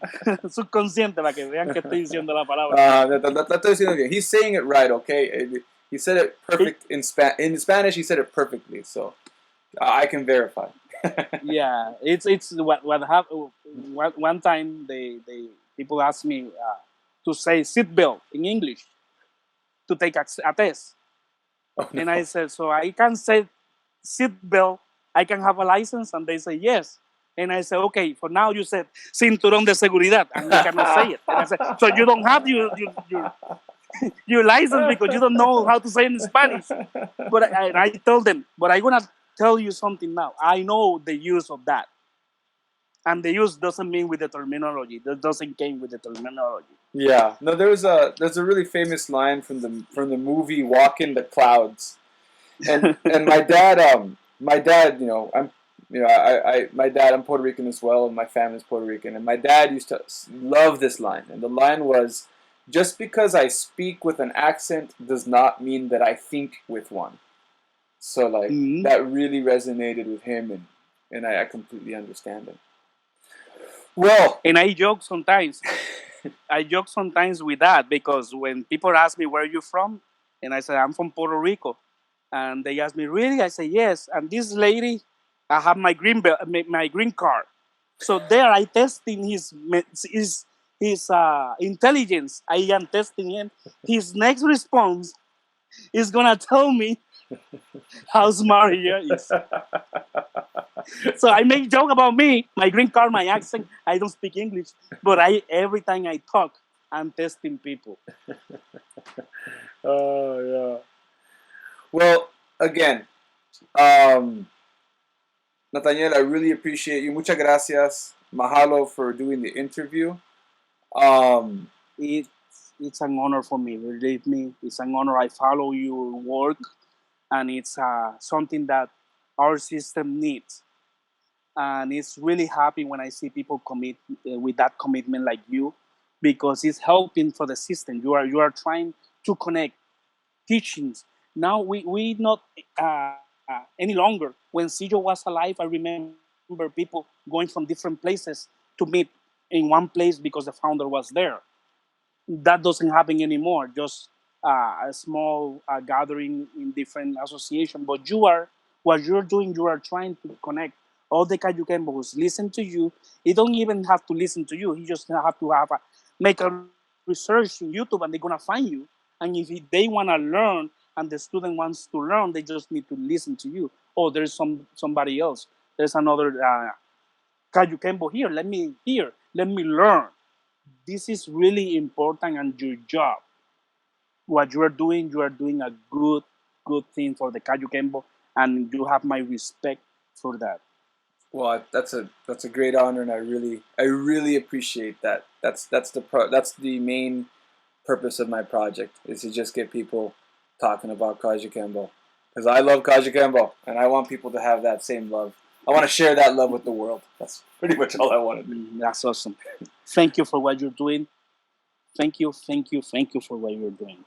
Subconsciente, para que vean que estoy diciendo la palabra. La estoy diciendo bien. He's saying it right, okay? He said it perfect in Spanish. He said it perfectly, so I can verify. Yeah, it's what happened. One time they people asked me to say seatbelt in English to take a test, Oh, no. and I said, so I can say seatbelt. I can have a license, and they say yes. And I said, okay, for now you said cinturón de seguridad, and you cannot say it. And I said, so you don't have your license because you don't know how to say it in Spanish. But I told them, but I'm going to tell you something now. I know the use of that. And the use doesn't mean with the terminology. That doesn't came with the terminology. Yeah. No, there's a really famous line from the movie Walk in the Clouds. And my dad, I'm Puerto Rican as well, and my family's Puerto Rican. And my dad used to love this line. And the line was, just because I speak with an accent does not mean that I think with one. So that really resonated with him, and I completely understand it. Well, and I joke sometimes. With that because when people ask me where you're from, and I say I'm from Puerto Rico, and they ask me really, I say yes. And this lady, I have my green card, so there I testing his intelligence. I am testing him. His next response is gonna tell me how smart he is. So I make joke about me, my green card, my accent. I don't speak English, but every time I talk, I'm testing people. Oh yeah. Well, again, Nathaniel, I really appreciate you. Muchas gracias. Mahalo for doing the interview. It's an honor for me. Believe me, it's an honor. I follow your work, and it's something that our system needs. And it's really happy when I see people commit with that commitment like you, because it's helping for the system. You are trying to connect teachings. Now we not any longer. When SGwA was alive, I remember people going from different places to meet in one place because the founder was there. That doesn't happen anymore. Just a small gathering in different association. But what you're doing, you are trying to connect all the Kajukenbos. Listen to you. He don't even have to listen to you. He just have to make a research in YouTube, and they're gonna find you. And if they wanna learn, and the student wants to learn, they just need to listen to you. Oh, there's somebody else. There's another Kajukenbo here. Let me hear. Let me learn. This is really important, and your job. What you are doing a good thing for the Kajukenbo, and you have my respect for that. Well, that's a great honor, and I really appreciate that. That's the main purpose of my project, is to just get people talking about Kajukenbo, because I love Kajukenbo, and I want people to have that same love. I want to share that love with the world. That's pretty much all I want to do. That's awesome. Thank you for what you're doing. Thank you for what you're doing.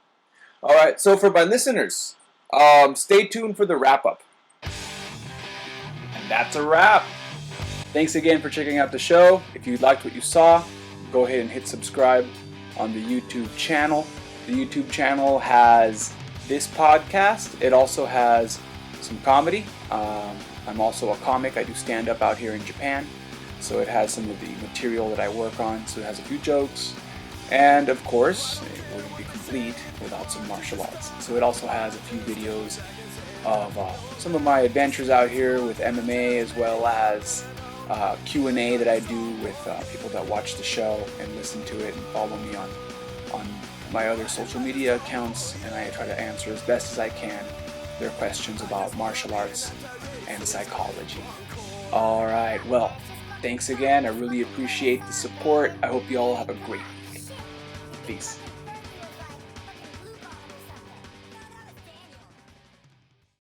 All right, so for my listeners, stay tuned for the wrap-up. And that's a wrap. Thanks again for checking out the show. If you liked what you saw, go ahead and hit subscribe on the YouTube channel. The YouTube channel has this podcast. It also has some comedy. I'm also a comic. I do stand-up out here in Japan. So it has some of the material that I work on. So it has a few jokes. And of course, it wouldn't be complete without some martial arts. So it also has a few videos of some of my adventures out here with MMA, as well as Q&A that I do with people that watch the show and listen to it and follow me on my other social media accounts, and I try to answer as best as I can their questions about martial arts and psychology. Alright, well, thanks again. I really appreciate the support. I hope you all have a great week. Peace.